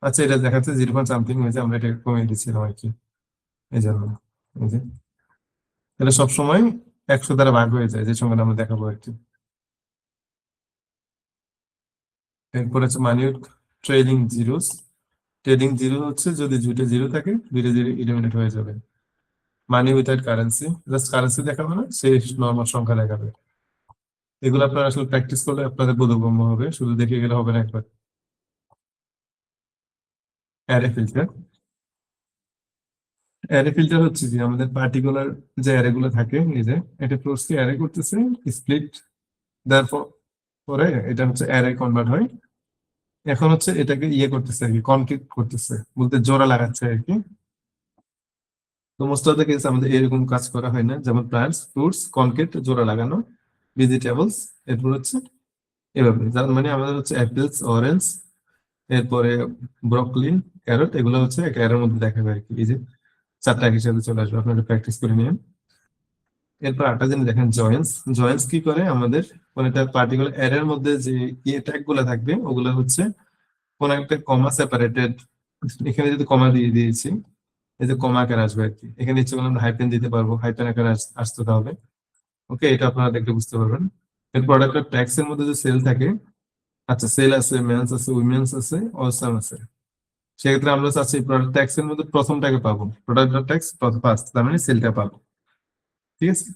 আচ্ছা, এটা দেখাচ্ছে 0 পয়েন্ট সামথিং হয়েছে, আমরা এটা কমিয়ে দিচ্ছিলাম আর কি, এই জন্য। এই যে এটা সবসময় 100 দ্বারা ভাগ হয়ে যায়, যে সংখ্যাটা আমরা দেখাবো আর কি। এরপর হচ্ছে মানি ট্রেডিং জিরোস। ট্রেডিং জিরো হচ্ছে যদি দুইটা জিরো থাকে, দুইটা জিরো ইলিমিনেট হয়ে যাবে। মানি উইথাউট কারেন্সি, জাস্ট কারেন্সি দেখাবে না, সে নর্মাল সংখ্যা দেখাবে। এগুলো আপনারা আসলে প্র্যাকটিস করলে আপনাদের বোধগম্য হবে, শুধু দেখে গেলে হবে না একবার। অ্যারে ফিল্টার, অ্যারে ফিল্টার হচ্ছে যে আমাদের পার্টিকুলার যে অ্যারে গুলো থাকে, এই যে এটা ফ্লোরসকে অ্যারে করতেছে, স্প্লিট দেওয়ার পরে এটা হচ্ছে অ্যারে কনভার্ট হয়। এখন হচ্ছে এটাকে ইয়ে করতেছে আর কি, কনক্রিট করতেছে বলতে জোড়া লাগাচ্ছে আর কি। তো মোস্ট অফ দ্য কেস আমাদের এরকম কাজ করা হয় না, যেমন প্লান্টস, ফ্রুটস, কনক্রিট জোড়া লাগানো, ভেজিটেবলস, এরপর হচ্ছে এভাবে। যার মানে আমাদের হচ্ছে অ্যাপেলস, অরেঞ্জ, এরপরে ব্রকলি, ক্যারট, এগুলো হচ্ছে একটা অ্যারের মধ্যে দেখাবে আর কি। এই যে চারটা হিসেবে চলে আসবে, আপনারা প্র্যাকটিস করে নিন। এরপর আরেকটা জিনিস দেখেন, জয়েন্স। জয়েন্স কি করে আমাদের, কোন একটা পার্টিকুলার অ্যারের মধ্যে যে ট্যাগ গুলো থাকবে, ওগুলো হচ্ছে কোন একটা কমা সেপারেটেড, এখানে যদি কমা দিয়ে দিয়েছি, এই যে কমা আকারে আসবে আর কি। এখানে ইচ্ছে করলে আমরা হাইপেন দিতে পারবো, হাইপেন আকারে আসতে হবে। ওকে, এটা আপনারা দেখলে বুঝতে পারবেন। এর প্রোডাক্টের ট্যাক্স এর মধ্যে যে সেল থাকে, আচ্ছা সেল আছে, মেন্স আছে, উইমেন্স আছে, অসাম আছে, সেক্ষেত্রে আমরা চাচ্ছি প্রোডাক্ট ট্যাক্স এর মধ্যে প্রথমটাকে পাবো, প্রোডাক্ট ট্যাক্স ফার্স্ট, তার মানে সেলটা পাবো। ঠিক আছে,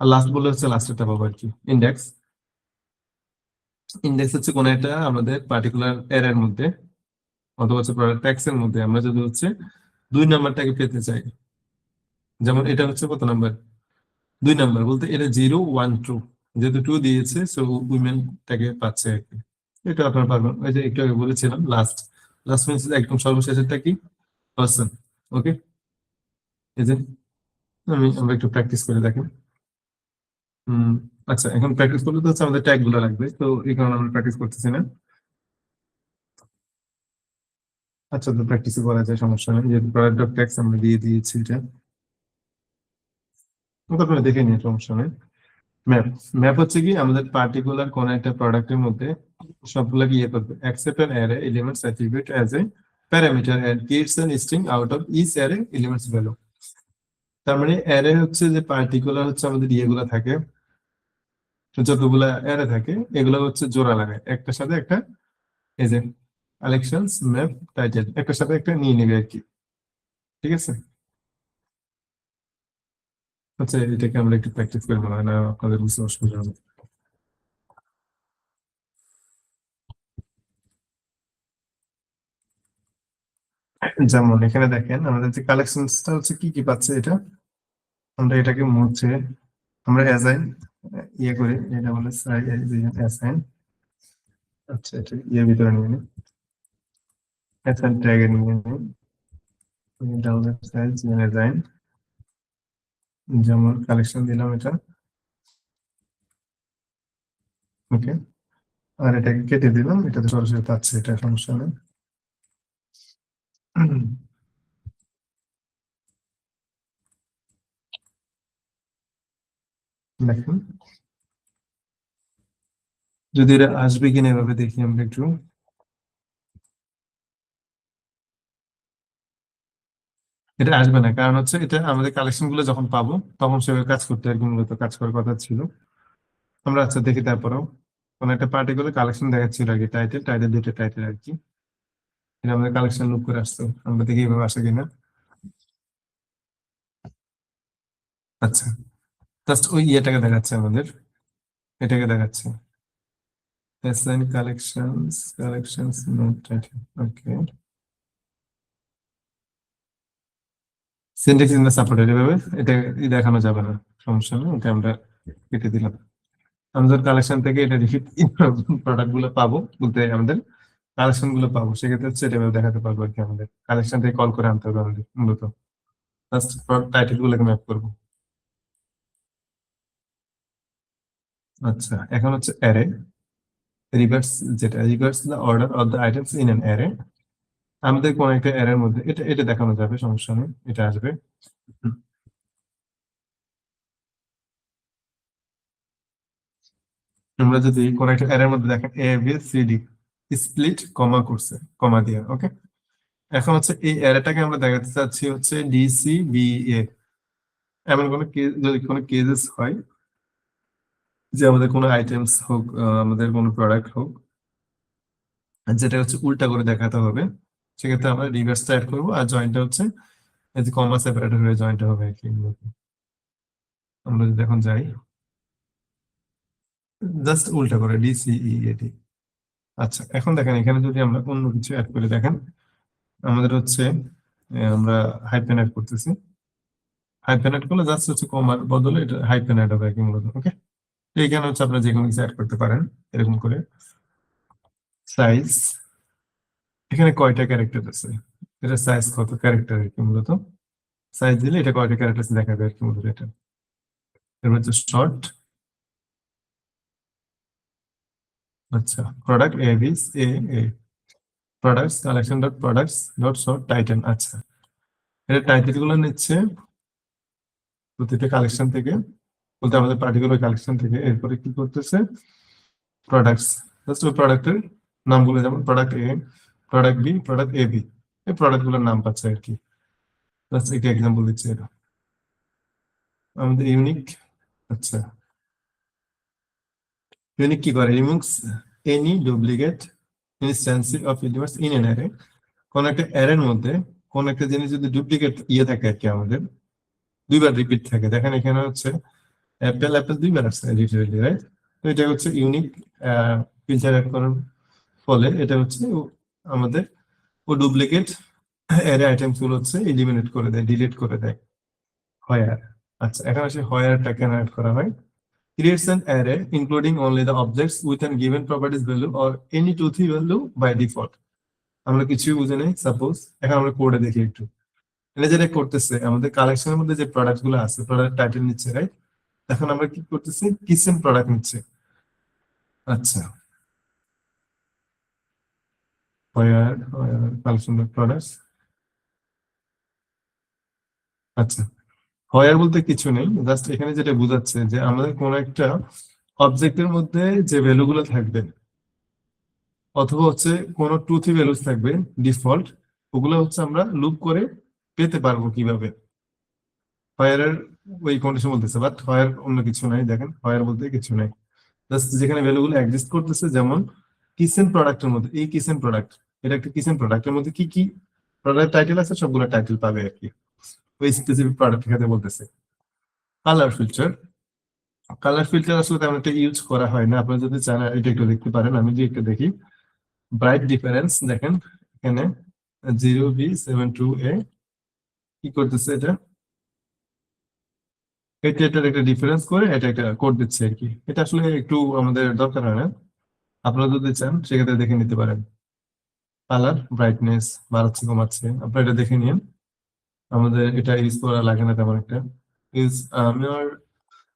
আর লাস্ট বলে হচ্ছে লাস্টেরটা পাবো আর কি। ইন্ডেক্স, ইন্ডেক্স হচ্ছে কোন একটা আমাদের পার্টিকুলার এর মধ্যে, অথবা হচ্ছে প্রোডাক্ট ট্যাক্স এর মধ্যে আমরা যদি হচ্ছে 2 নাম্বারটাকে পেতে চাই, যেমন এটা হচ্ছে কত নাম্বার, 2 নাম্বার বলতে এটা 0 1 2, যেহেতু 2 দিয়েছে সো উইমেনটাকে পাচ্ছে আর কি। এটা আপনারা পারবেন, ওই যে একটু আগে বলেছিলাম লাস্ট, লাস্ট মিনস একদম সর্বশেষেরটা কি, পার্সন। ওকে, এই যে আমরা একটু প্র্যাকটিস করে দেখেন। হম, আচ্ছা এখন প্র্যাকটিস করলে তো হচ্ছে আমাদের ট্যাগ গুলো লাগবে, তো এই কারণে আমরা প্র্যাকটিস করতেছি না। আচ্ছা, তো প্র্যাকটিস করা যায়, সমস্যা নেই, যেহেতু প্রোডাক্ট ট্যাক্স আমরা দিয়ে দিয়েছি এটা, ওটা আপনারা দেখে নিয়ে সমস্যা নেই। ম্যাপ, ম্যাপ হচ্ছে কি আমাদের পার্টিকুলার কোন একটা প্রোডাক্টের মধ্যে সবগুলোকে ইয়ে করবে, accept an array elements attribute as a parameter and creates an string out of each array elements value। তার মানে অ্যারে হচ্ছে যে পার্টিকুলার হচ্ছে আমাদের ইয়েগুলো থাকে, যতগুলা অ্যারে থাকে এগুলো হচ্ছে জোড়া লাগায় একটার সাথে একটা, এই যে কালেকশনস ম্যাপ টাইটেল একটার সাথে একটা নিয়ে নেবে আর কি। ঠিক আছে, আচ্ছা এটাকে আমরা একটু প্র্যাকটিস করবো না আপনাদের বুঝতে অসুবিধা হবে। যেমন এখানে দেখেন আমাদের যে কালেকশনসটা হচ্ছে কি কি পাচ্ছে, এটা আমরা এটাকে মুছে আমরা অ্যাসাইন ইয়ে করি, এটা বলে অ্যাসাইন। আচ্ছা এটা ইয়ের ভিতরে নিয়ে নিই, অ্যাসাইন ট্যাগে নিয়ে নিই, ডাউনলোড সাইজ অ্যাসাইন, যেমন কালেকশন দিলাম এটা, ওকে। আর এটাকে কেটে দিলাম, এটাতে সরাসরি পাচ্ছে, এটা সমস্যা নেই। দেখুন যদি এটা আসবে কিনা এভাবে দেখি আমরা একটু। এটা আসবে না, কারণ হচ্ছে এটা আমাদের কালেকশন গুলো যখন পাবো তখন সেভাবে কাজ করতে আর কি, মূলত কাজ করার কথা ছিল। আমরা আচ্ছা দেখি তারপরেও কোন একটা পার্টিকুলার কালেকশন দেখাচ্ছিল আর কি, টাইটেল টাইটেল দুটো টাইটেল আর কি, এটা আমাদের কালেকশন লুক করে আসতো, আমরা দেখি এভাবে আসে কিনা। আচ্ছা জাস্ট ওই ইয়েটাকে দেখাচ্ছে আমাদের, এটাকে দেখাচ্ছে assign collections not title, okay. Syntax in the supported এভাবে এটা দেখানো যাবে না, সমস্যা নেই, এটা আমরা কেটে দিলাম। আমাদের কালেকশন থেকে এটা রিপিট প্রোডাক্ট গুলো পাবো, বলতে আমাদের কালেকশন গুলো পাবো, সেক্ষেত্রে হচ্ছে এটা এভাবে দেখাতে পারবো আর কি, আমাদের কালেকশন থেকে কল করে আনতে হবে আমাদের মূলত, জাস্ট টাইটেল গুলোকে ম্যাপ করবো। আচ্ছা এখন হচ্ছে অ্যারে রিভার্স, যেটা reverse the order of the items in an array, আমাদের কোন একটা অ্যারের মধ্যে এটা এটা দেখানো যাবে, সমস্যা নেই, এটা আসবে। আমরা যদি কোন একটা অ্যারের মধ্যে দেখেন A B C D split কমা করছে, কমা দিয়ে, ওকে। এখন হচ্ছে এই অ্যারেটাকে আমরা দেখাতে চাচ্ছি হচ্ছে ডি সি বি এ, এমন কোনো কেস যদি কোনো কেসেস হয় যে আমাদের কোনো আইটেমস হোক, আমাদের কোনো প্রোডাক্ট হোক, যেটা হচ্ছে উল্টা করে দেখাতে হবে, সেক্ষেত্রে আমরা রিভার্সটা অ্যাড করবো, আর জয়েন্টটা হচ্ছে এই যে কমা সেপারেটেড হয়ে জয়েন্টটা হবে আর কি। আমরা যদি এখন যাই জাস্ট উল্টা করে ডিসিই এটি। আচ্ছা এখন দেখেন এখানে যদি আমরা অন্য কিছু অ্যাড করে দেখেন, আমাদের হচ্ছে আমরা হাইপেন অ্যাড করতেছি, হাইপেন অ্যাড করলে জাস্ট হচ্ছে কমার বদলে এটা হাইপেন অ্যাড হবে আর কি মূলত, ওকে। এইখানে হচ্ছে আপনারা যে কোনো কিছু অ্যাড করতে পারেন এরকম করে। সাইজ, এখানে কয়টা ক্যারেক্টার আছে, এটা সাইজ কত ক্যারেক্টার আর কি মূলত, সাইজ দিলে এটা কয়টা ক্যারেক্টার দেখাবে আর কি মূলত এটা। এবার হচ্ছে শর্ট, আচ্ছা product A B A A, products collection dot products dot sort title, আচ্ছা এটা টাইটেল গুলো নিচ্ছে প্রতিটা কালেকশন থেকে, বলতে আমাদের পার্টিকুলার কালেকশন থেকে, এরপরে কি করতেছে প্রোডাক্টস, জাস্ট ওই প্রোডাক্টের নামগুলো, যেমন product A, product B, product A B, এই প্রোডাক্ট গুলোর নাম পাচ্ছে আর কি, জাস্ট একটা এক্সাম্পল দিচ্ছে এটা আমাদের ইউনিক। আচ্ছা ইউনিক কি করে, removes any duplicate instance of elements in an array, কোন একটা অ্যারের মধ্যে কোন একটা জিনিস যদি ডুপ্লিকেট ইয়ে থাকে আর কি, আমাদের দুইবার রিপিট থাকে, দেখেন এখানে হচ্ছে অ্যাপেল অ্যাপেল দুইবার আসছে লিটারেলি, রাইট। তো এটা হচ্ছে ইউনিক ফিল্টার অ্যাড করার ফলে এটা হচ্ছে আমাদের ও ডুপ্লিকেট অ্যারে আইটেমস গুলো হচ্ছে এলিমিনেট করে দেয়, ডিলিট করে দেয়, হয়ার। আচ্ছা এখন আসে হয়ারটা কেন অ্যাড করা হয়, creates an array including only the objects with an given properties value or any two three value by default। আমরা কিছুই বুঝে নেই, সাপোজ এখন আমরা কোডে দেখি একটু, এটা যেটা করতেছে আমাদের কালেকশনের মধ্যে যে প্রোডাক্ট গুলো আছে, প্রোডাক্ট টাইটেল নিচ্ছে, রাইট। এখন আমরা কি করতেছি, কিচেন প্রোডাক্ট নিচ্ছে, আচ্ছা কালেকশন প্রোডাক্টস, আচ্ছা হয়ার বলতে কিছু নেই, জাস্ট এখানে যেটা বোঝাচ্ছে যে আমাদের কোন একটা অবজেক্টের মধ্যে যে ভ্যালু গুলো থাকবে, অথবা হচ্ছে কোনো টু থ্রি ভ্যালুস থাকবে ডিফল্ট, ওগুলো হচ্ছে আমরা লুপ করে পেতে পারবো কিভাবে, ফায়ারের ওই কন্ডিশন বলতেছে, বাট ফায়ার অন্য কিছু নাই। দেখেন ফায়ার বলতে কিছু নাই, জাস্ট যেখানে ভ্যালুগুলো এক্সিস্ট করতেছে, যেমন কিচেন প্রোডাক্টের মধ্যে, এই কিচেন প্রোডাক্ট, এটা একটা কিচেন প্রোডাক্টের মধ্যে কি কি প্রোডাক্ট টাইটেল আছে সবগুলো টাইটেল পাবে আর কি, ওই স্পেসিফিক প্রোডাক্ট ক্ষেত্রে বলতেছে। কালার ফিল্টার, কালার ফিল্টার আসলে তেমন একটা ইউজ করা হয় না, আপনারা যদি চান এটা একটু দেখতে পারেন, আমি যদি একটু দেখি। ব্রাইট ডিফারেন্স দেখেন এখানে 0B72A কি করতেছে, এটা এটা এটার একটা ডিফারেন্স করে এটা একটা কোড দিচ্ছে আর কি। এটা আসলে একটু আমাদের দরকার হয় না, আপনারা যদি চান সেক্ষেত্রে দেখে নিতে পারেন। কালার ব্রাইটনেস বাড়াচ্ছে কমাচ্ছে আপনারা এটা দেখে নিন, আমাদের এটা ইউজ করা লাগে না তেমন একটা। ইউজ আমার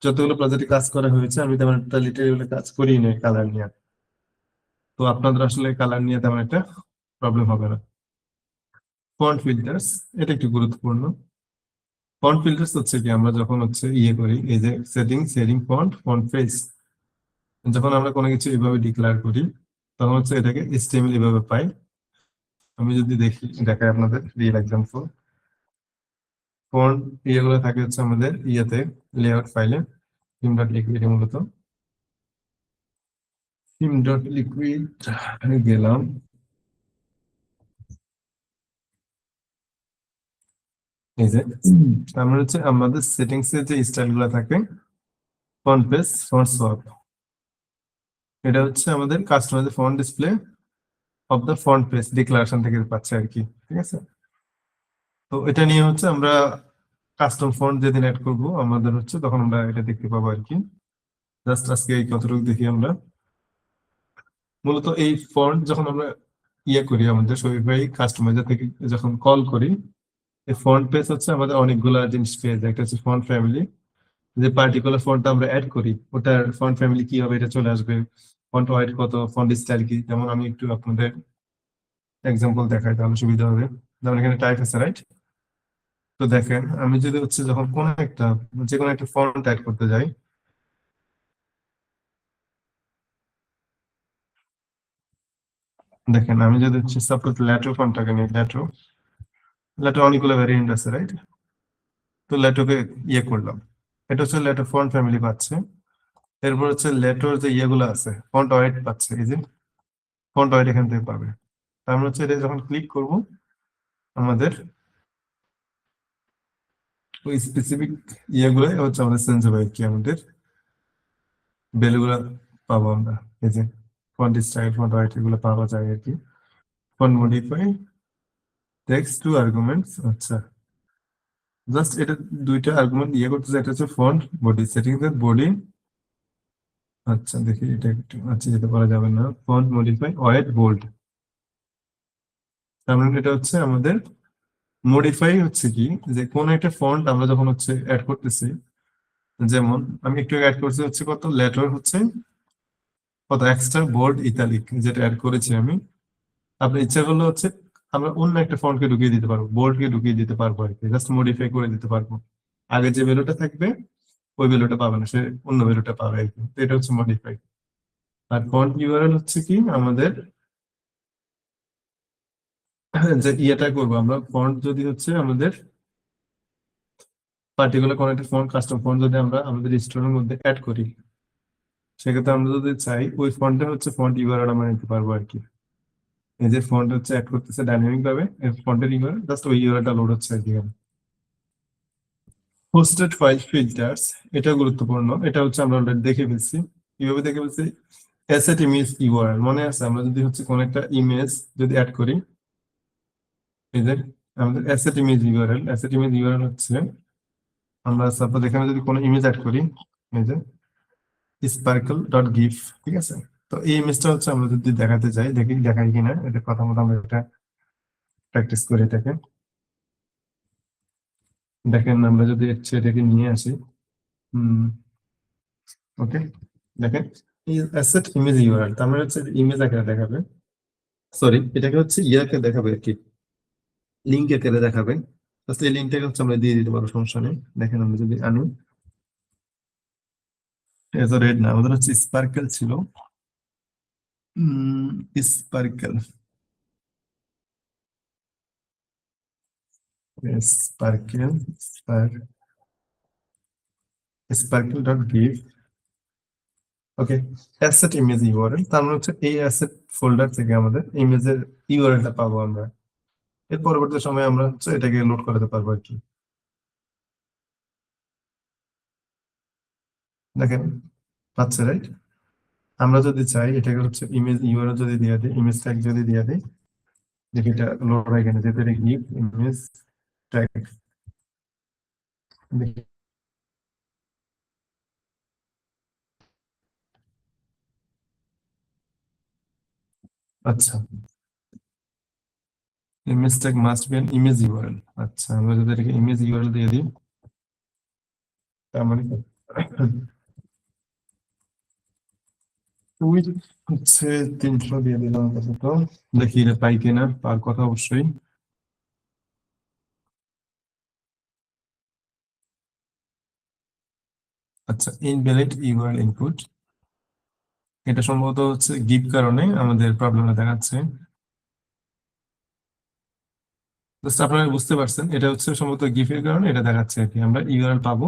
যতগুলো প্রজেক্টে কাজ করা হয়েছে আমি তেমন একটা লিটারেলি কাজ করি না কালার নিয়ে, তো আপনাদের আসলে কালার নিয়ে তেমন একটা প্রবলেম হবে না। ফন্ট ফিল্টার্স, এটা একটু গুরুত্বপূর্ণ। ফন্ট ফিল্টার্স হচ্ছে কি, আমরা যখন হচ্ছে ইয়ে করি, এই যে সেটিং ফন্ট ফন্ট ফেস, যখন আমরা কোনো কিছু এইভাবে ডিক্লেয়ার করি তখন হচ্ছে এটাকে HTML এভাবে পাই। আমি যদি দেখি দেখাই আপনাদের রিয়েল এক্সাম্পল, ফন্ট ইয়েগুলো থাকে হচ্ছে আমাদের ইয়েতে লেআউট ফাইলে, থিম ডট লিকুইড, মূলত থিম ডট লিকুইড গেলাম, এই যে আমরা হচ্ছে আমাদের সেটিংস এর যে স্টাইল গুলো থাকে, ফন্ট পেজ ফন্ট সোয়াপ, এটা হচ্ছে আমাদের customize font display of the font page declaration থেকে পাচ্ছে আর কি, ঠিক আছে। তো এটা নিয়ে হচ্ছে আমরা কাস্টম ফন্ট যেদিন অ্যাড করবো আমাদের হচ্ছে তখন আমরা এটা দেখতে পাবো আর কি। জাস্ট আজকে এই কতটুকু দেখি আমরা। মূলত এই ফন্ট যখন আমরা ইয়ে করি আমাদের শপিফাই কাস্টমাইজার থেকে যখন কল করি, এই ফন্ট পেজ হচ্ছে আমাদের অনেকগুলা জিনিস পেয়ে যায়। একটা হচ্ছে ফন্ট ফ্যামিলি, যে পার্টিকুলার ফন্টটা আমরা অ্যাড করি ওটার ফন্ট ফ্যামিলি কি হবে এটা চলে আসবে, ফন্ট ওয়াইড কত, ফন্ট স্টাইল কি। যেমন আমি একটু আপনাদের এক্সাম্পল দেখাই তাহলে সুবিধা হবে। যেমন এখানে টাইপ আছে রাইট, তো দেখেন আমি যদি হচ্ছে যখন কোনো একটা যে কোনো একটা ফন্ট অ্যাড করতে যাই, দেখেন আমি যদি হচ্ছে সাপোজ ল্যাটো ফন্টটাকে নিই, ল্যাটো, ল্যাটো অনেকগুলো ভ্যারিয়েন্ট আছে রাইট, তো ল্যাটোকে ইয়ে করলাম, এটা হচ্ছে ল্যাটো ফন্ট ফ্যামিলি পাচ্ছে। এরপর হচ্ছে ল্যাটোর যে ইয়েগুলো আছে ফন্ট ওয়াইড পাচ্ছে, এই যে ফন্ট ওয়াইড এখান থেকে পাবে। তার মানে হচ্ছে এটা যখন ক্লিক করব আমাদের ওই স্পেসিফিক ইয়েগুলো হচ্ছে আমাদের চেঞ্জ হবে আর কি, আমাদের ভ্যালুগুলো পাবো আমরা, এই যে ফন্ট স্টাইল ফন্ট ওয়াইড এগুলো পাওয়া যায় আর কি। Font modify text to arguments, আচ্ছা জাস্ট এটা দুইটা আর্গুমেন্ট ইয়ে করতেছে, একটা হচ্ছে ফন্ট বডি সেটিংস এর বডি, আচ্ছা দেখি এটা একটু, আচ্ছা যেটা করা যাবে না, ফন্ট মডিফাই হোয়াইট বোল্ড, তার মানে এটা হচ্ছে আমাদের মডিফাই হচ্ছে কি, যে কোন একটা ফন্ট আমরা যখন হচ্ছে অ্যাড করতেছি, যেমন আমি একটু অ্যাড করছি হচ্ছে কত লেটার হচ্ছে কত এক্সট্রা বোল্ড ইতালিক যেটা অ্যাড করেছি আমি, আপনার ইচ্ছা করলে হচ্ছে আমরা অন্য একটা ফন্টকে ঢুকিয়ে দিতে পারবো, বোল্ডকে ঢুকিয়ে দিতে পারবো আর কি, জাস্ট মডিফাই করে দিতে পারবো। আগে যে ভ্যালুটা থাকবে ওই ভ্যালুটা পাবে না, সে অন্য ভ্যালুটা পাবে আর কি, তো এটা হচ্ছে মডিফাই। আর ফন্ট ইউআরএল হচ্ছে কি আমাদের যে ইয়েটা করবো আমরা, ফন্ট যদি হচ্ছে আমাদের পার্টিকুলার কোনো একটা ফন্ট কাস্টম ফন্ট যদি আমরা আমাদের স্টোরের মধ্যে অ্যাড করি, সেক্ষেত্রে আমরা যদি চাই ওই ফন্টটা হচ্ছে ফন্ট ইউআরএল আমরা নিতে পারবো আর কি। এই যে ফন্ট হচ্ছে অ্যাড করতেছে ডাইনামিক ভাবে, ফন্টের ইউআরএল জাস্ট ওই ইউআরএলটা লোড হচ্ছে আর কি। হোস্টেড ফাইল ফিল্টার্স, এটা গুরুত্বপূর্ণ, এটা হচ্ছে আমরা অলরেডি দেখে ফেলছি। কিভাবে দেখে ফেলছি, অ্যাসেট ইমেজ ইউআরএল মনে আছে, আমরা যদি হচ্ছে কোনো একটা ইমেজ যদি অ্যাড করি, এই যে আমাদের অ্যাসেট ইমেজ ইউআরএল হচ্ছে, আমরা সাপোজ এখানে যদি কোনো ইমেজ অ্যাড করি, এই যে স্পার্কল ডট গিফ, ঠিক আছে। তো এই ইমেজটা হচ্ছে আমরা যদি দেখাতে চাই, দেখি দেখাই কিনা, এটা কথা মতো আমরা এটা প্র্যাকটিস করি এটাকে। দেখেন আমরা যদি হচ্ছে এটাকে নিয়ে আসি, ওকে দেখেন এই অ্যাসেট ইমেজ ইউআরএল, তার মানে হচ্ছে ইমেজ আকারে দেখাবে, সরি এটাকে হচ্ছে ইয়াকে দেখাবে আর কি, লিঙ্ক আকারে দেখাবে। জাস্ট এই লিঙ্কটাকে হচ্ছে আমরা দিয়ে দিতে পারবো, সমস্যা নেই। দেখেন আমরা যদি আনি, এটা রেড না, আমাদের হচ্ছে স্পার্কেল ছিল, স্পার্কেল, sparkle sparkle ডট গিভ। ওকে, অ্যাসেট ইমেজ ইউআরএল, তার মানে হচ্ছে এই অ্যাসেট ফোল্ডার থেকে আমাদের ইমেজের ইউআরএলটা পাবো আমরা। এর পরবর্তী সময় আমরা হচ্ছে এটাকে লোড করাতে পারবো আর কি। দেখেন, পাচ্ছে রাইট। আমরা যদি চাই এটাকে হচ্ছে ইমেজ ইউআরএল যদি দিয়ে দিই, ইমেজ ট্যাগ যদি দিয়ে দিই, দেখি এটা লোড হয় কিনা, যেহেতু এটা গিভ ইমেজ ট্যাগ। আচ্ছা, image tag must be an image URL. আচ্ছা, আমরা যদি এটাকে ইমেজ ইউআরএল দিয়ে দিই, তার মানে উইথ হচ্ছে 300 দিয়ে দিলাম আপাতত। দেখি এটা পাই কিনা, পার কথা অবশ্যই। আচ্ছা, ইনভ্যালিড ইউআরএল ইনপুট, এটা সম্ভবত হচ্ছে গিভ কারণে আমাদের প্রবলেমটা দেখাচ্ছে। জাস্ট আপনারা বুঝতে পারছেন, এটা হচ্ছে সম্ভবত গিফের কারণে এটা দেখাচ্ছে আর কি। আমরা ইউআরএল পাবো।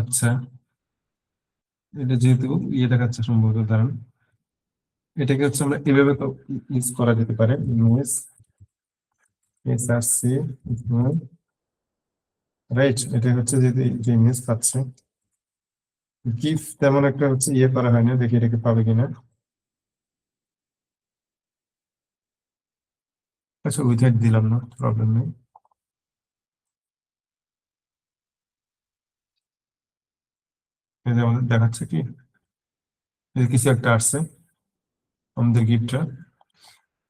আচ্ছা, এটা যেহেতু ইয়ে দেখাচ্ছে সম্ভবত, দাঁড়ান, এটাকে হচ্ছে আমরা এভাবে ইউজ করা যেতে পারে। ইমেজ এসআরসি রাইট, এটা হচ্ছে যে ইমেজ পাচ্ছে, গিফ তেমন একটা হচ্ছে ইয়ে করা হয় না, দেখি এটাকে পাবে কিনা। আচ্ছা, উইথআউট দিলাম না, প্রবলেম নেই। এই যে আমাদের দেখাচ্ছে কি, এই যে কিছু একটা আসছে আমাদের গিফটটা।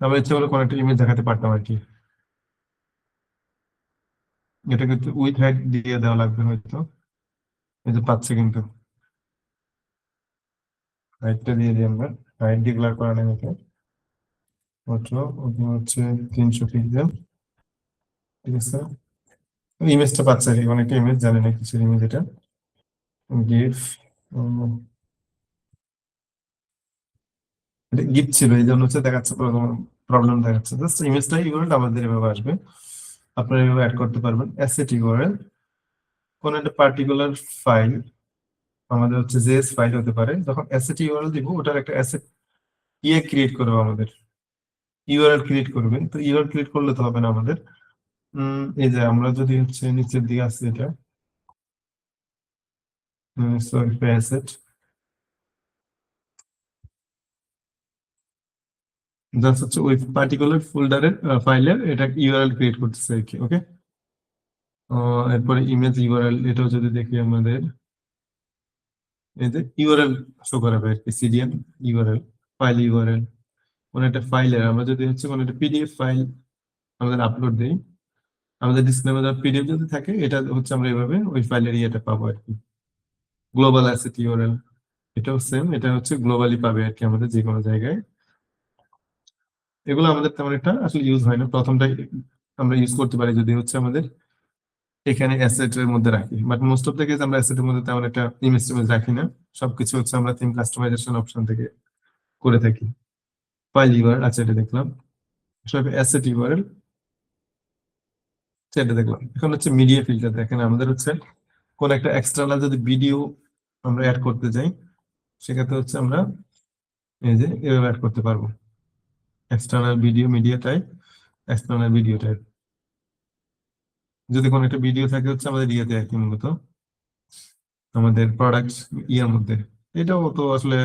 আমরা ইচ্ছে করে কোনো একটা ইমেজ দেখাতে পারতাম আর কি। এটা কিন্তু উইথ হাইট দিয়ে দেওয়া লাগবে হয়তো। এই যে পাচ্ছে কিন্তু, হাইটটা দিয়ে দিই আমরা। হাইট ডিক্লেয়ার করা নেই এটা, মাত্র ওখানে হচ্ছে 300 পিক্সেল। ঠিক আছে, ইমেজটা পাচ্ছে আর কি, অনেকটা ইমেজ জানি না কিছু ইমেজ। এটা গিফ এটা গিফট ছিল, এই জন্য হচ্ছে দেখাচ্ছে প্রবলেম দেখাচ্ছে। জাস্ট ইমেজটা ইউআরএল আমাদের এভাবে আসবে, আপনারা এভাবে অ্যাড করতে পারবেন। অ্যাসেট ইউআরএল কোন একটা পার্টিকুলার ফাইল, আমাদের হচ্ছে জেএস ফাইল হতে পারে। যখন অ্যাসেট ইউআরএল দিব, ওটার একটা অ্যাসেট ইয়ে ক্রিয়েট করবে আমাদের, ইউআরএল ক্রিয়েট করবেন। তো ইউআরএল ক্রিয়েট করলে তো হবে না আমাদের। এই যে আমরা যদি হচ্ছে নিচের দিকে আসছি, এটা সরি অ্যাসেট, জাস্ট হচ্ছে ওই পার্টিকুলার ফোল্ডারের ফাইলের এটা ইউআরএল ক্রিয়েট করতেছে আর কি। ওকে, এরপরে ইমেজ ইউআরএল, এটাও যদি দেখি আমাদের এই যে ইউআরএল শো করাবে আর কি, সিডিএম ইউআরএল, ফাইল ইউআরএল। কোন একটা ফাইলের আমরা যদি হচ্ছে কোন একটা পিডিএফ ফাইল আমাদের আপলোড দেই, আমাদের ডিসপ্লে মধ্যে পিডিএফ যদি থাকে, এটা হচ্ছে আমরা এভাবে ওই ফাইলের ইয়েটা পাবো আর কি। গ্লোবাল অ্যাসেট ইউআরএল, এটাও সেম, এটা হচ্ছে গ্লোবালি পাবে আর কি আমাদের যে কোনো জায়গায়। এগুলো আমাদের তেমন একটা আসলে ইউজ হয় না, প্রথমটাই আমরা ইউজ করতে পারি যদি হচ্ছে আমাদের এখানে অ্যাসেটের মধ্যে রাখি। But most of the case আমরা অ্যাসেটের মধ্যে তেমন একটা ইমেজ টিমেজ রাখি না, সবকিছু হচ্ছে আমরা থিম কাস্টমাইজেশন অপশন থেকে করে থাকি। ফাইল ইউআরএল, আচ্ছা এটা দেখলাম। সব অ্যাসেট ইউআরএল, সেটা দেখলাম। এখন হচ্ছে মিডিয়া ফিল্টার, দেখেন আমাদের হচ্ছে কোন একটা এক্সটার্নাল যদি ভিডিও আমরা অ্যাড করতে যাই, সেক্ষেত্রে হচ্ছে আমরা এই যে এভাবে অ্যাড করতে পারবো। External video media type, external video type. যদি কোনো একটা ভিডিও থাকে হচ্ছে আমাদের ইয়েতে আর কি, মূলত আমাদের প্রোডাক্ট ইয়ের মধ্যে। এটাও তো আসলে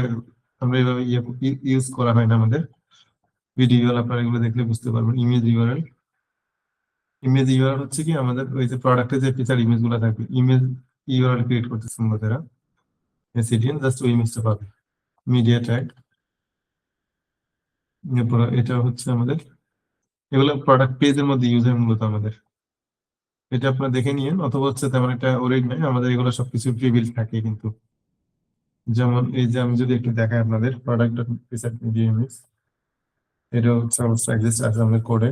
আমরা এইভাবে ইউজ করা হয় না আমাদের। ভিডিও আপনারা এগুলো দেখলে বুঝতে পারবেন। ইমেজ ইউআরএল, ইমেজ ইউআরএল হচ্ছে কি আমাদের ওই যে প্রোডাক্টের যে ফিচার ইমেজ গুলো থাকবে, ইমেজ ইউআরএল ক্রিয়েট করতেছে মূলত এরা। সিডিএন জাস্ট ওই ইমেজটা পাবে। মিডিয়া ট্যাগ, এরপর এটা হচ্ছে আমাদের, এগুলো প্রোডাক্ট পেজের মধ্যে ইউজ হয় মূলত আমাদের। এটা আপনারা দেখে নিন, অথবা হচ্ছে তেমন একটা ওরেড নাই, আমাদের এগুলো সবকিছু প্রিবিল থাকে কিন্তু। যেমন এই যে আমি যদি একটু দেখাই আপনাদের, প্রোডাক্ট মিডিয়া ইমেজ, এটা হচ্ছে অবশ্যই এক্সিস্ট আছে আমাদের কোডে।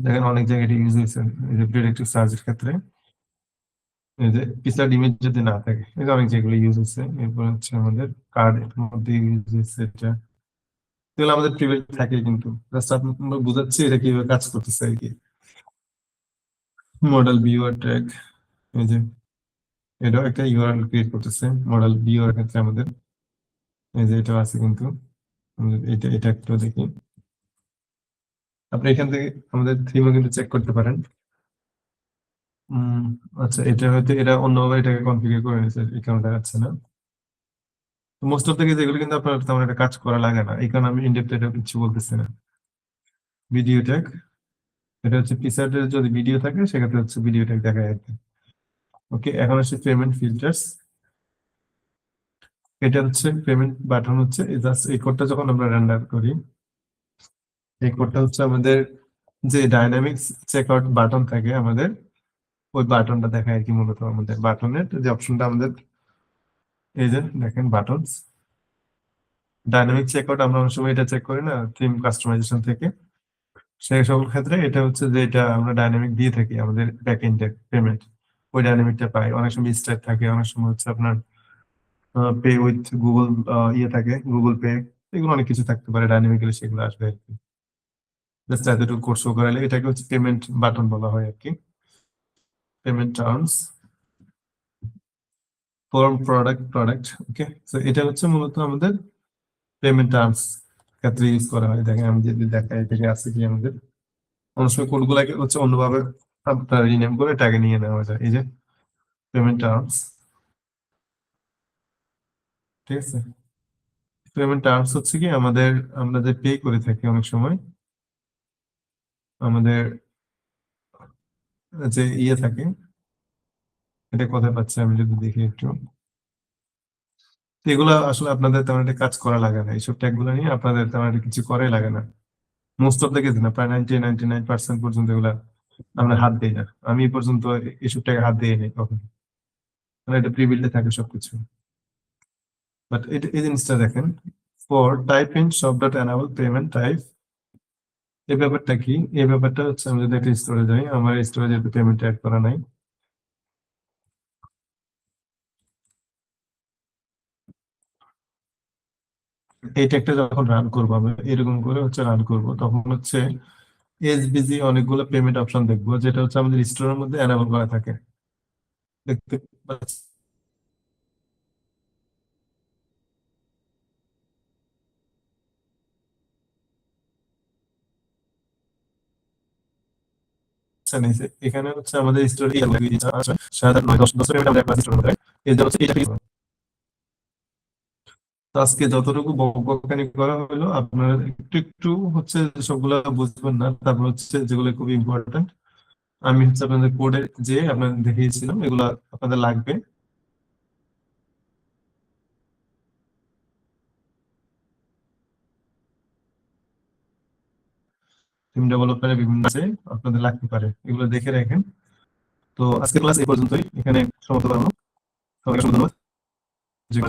দেখেন অনেক জায়গায় এটা ইউজ হয়েছে, এই যে প্রেডিক্টিভ সার্চের ক্ষেত্রে। এই যে পিকচার ইমেজ যদি না থাকে, এই যে অনেক যেগুলো ইউজ হচ্ছে। এরপর হচ্ছে আমাদের কার্ড এর মধ্যে ইউজ হচ্ছে এটা। এগুলো আমাদের প্রিভিলেজ থাকে, কিন্তু জাস্ট আপনার বুঝাচ্ছি এটা কিভাবে কাজ করতেছে আর কি। মডেল ভিউয়ার ট্যাগ, এই যে এটাও একটা ইউআরএল ক্রিয়েট করতেছে মডেল ভিউয়ার ক্ষেত্রে আমাদের। এই যে এটা আছে কিন্তু, এটা এটা একটু দেখি। আপনি এখান থেকে আমাদের থিমও কিন্তু চেক করতে পারেন। উম আচ্ছা, এটা হয়তো এরা অন্যভাবে এটাকে কনফিগার করে নিয়েছে, এই কারণে দেখাচ্ছে না। মোস্ট অফ থেকে যেগুলো কিন্তু আপনার তেমন একটা কাজ করা লাগে না, এই কারণে আমি ইনডেপথ এটা কিছু বলতেছি না। ভিডিও ট্যাগ, এটা হচ্ছে পিকচারের যদি ভিডিও থাকে সেক্ষেত্রে হচ্ছে ভিডিও ট্যাগ দেখায় আর কি। ওকে, এখন হচ্ছে পেমেন্ট ফিল্টার্স। এটা হচ্ছে পেমেন্ট বাটন, হচ্ছে জাস্ট এই কোডটা যখন আমরা রেন্ডার করি, এই কোডটা হচ্ছে আমাদের যে ডাইনামিক্স চেকআউট বাটন থাকে আমাদের, ওই বাটনটা দেখায় আর কি। মূলত আমাদের বাটনের যে অপশনটা আমাদের, এই যে দেখেন বাটন ডাইনামিক চেকআউট, আমরা অনেক সময় এটা চেক করি না থিম কাস্টমাইজেশন থেকে, সেই সকল ক্ষেত্রে এটা হচ্ছে যে এটা আমরা ডাইনামিক দিয়ে থাকি আমাদের ব্যাক এন্ডে পেমেন্ট, ওই ডাইনামিকটা পাই। অনেক সময় স্টার থাকে, অনেক সময় হচ্ছে আপনার পে উইথ গুগল ইয়ে থাকে, গুগল পে, এগুলো অনেক কিছু থাকতে পারে ডাইনামিক্যালি, সেগুলো আসবে আর কি। জাস্ট এতটুকু কোড শো করালে এটাকে হচ্ছে পেমেন্ট বাটন বলা হয় আর কি। পেমেন্ট টার্মস, ফর্ম, প্রোডাক্ট, ওকে। তো এটা হচ্ছে মূলত আমাদের পেমেন্ট টার্মস ক্ষেত্রে ইউজ করা হয়। দেখেন আমি যদি দেখাই এটাকে আছে কি আমাদের, অনেক সময় কোডগুলাকে হচ্ছে অন্যভাবে আপনার রিনেম করে এটাকে নিয়ে নেওয়া যায়। এই যে পেমেন্ট টার্মস, ঠিক আছে। পেমেন্ট টার্মস হচ্ছে কি আমাদের, আমরা যে পে করে থাকি অনেক সময় আমাদের যে ইয়ে থাকে, এটা কোথায় পাচ্ছে আমি যদি দেখি একটু। তো এগুলো আসলে আপনাদের তেমন একটা কাজ করা লাগে না, এইসব ট্যাগ গুলো নিয়ে আপনাদের তেমন একটা কিছু করাই লাগে না। মোস্ট অফ দ্য কেস না, প্রায় 99% পর্যন্ত এগুলা আমরা হাত দিই না। আমি এই পর্যন্ত এইসব ট্যাগে হাত দিই নাই কখনো, মানে এটা প্রিবিল্ডে থাকে সবকিছু। বাট এটা এই জিনিসটা দেখেন, for type in shop dot enable payment type, এই ব্যাপারটা কি? এই ব্যাপারটা হচ্ছে আমি যদি একটা স্টোরে যাই, আমার স্টোরে যেহেতু পেমেন্ট অ্যাড করা নাই, এই ট্যাগটা যখন রান করবো আমি এরকম করে হচ্ছে রান করব, তখন হচ্ছে এসবিজি অনেকগুলো পেমেন্ট অপশন দেখবো, যেটা হচ্ছে আমাদের স্টোরের মধ্যে এনাবল করা থাকে। দেখতে পাচ্ছেন? এই যে এখানে হচ্ছে আমাদের স্টোরে 7, 8, 9, 10 পেমেন্ট আমরা একটা স্টোরের মধ্যে রাখি। এই যে হচ্ছে এটা। তো আজকে যতটুকু বকবকানি করা হলো, আপনারা একটু একটু হচ্ছে সবগুলা বুঝবেন না, তারপর হচ্ছে যেগুলো খুব ইম্পর্টেন্ট আমি হচ্ছে আপনাদের কোডে যে আপনাদের দেখিয়েছিলাম, এগুলা আপনাদের লাগবে। টিম ডেভেলপমেন্টের বিভিন্ন আছে, আপনাদের লাগতে পারে, এগুলো দেখে রাখেন। তো আজকের ক্লাস এই পর্যন্তই, এখানে সমাপ্ত করবো। সবাইকে অসংখ্য ধন্যবাদ। জি।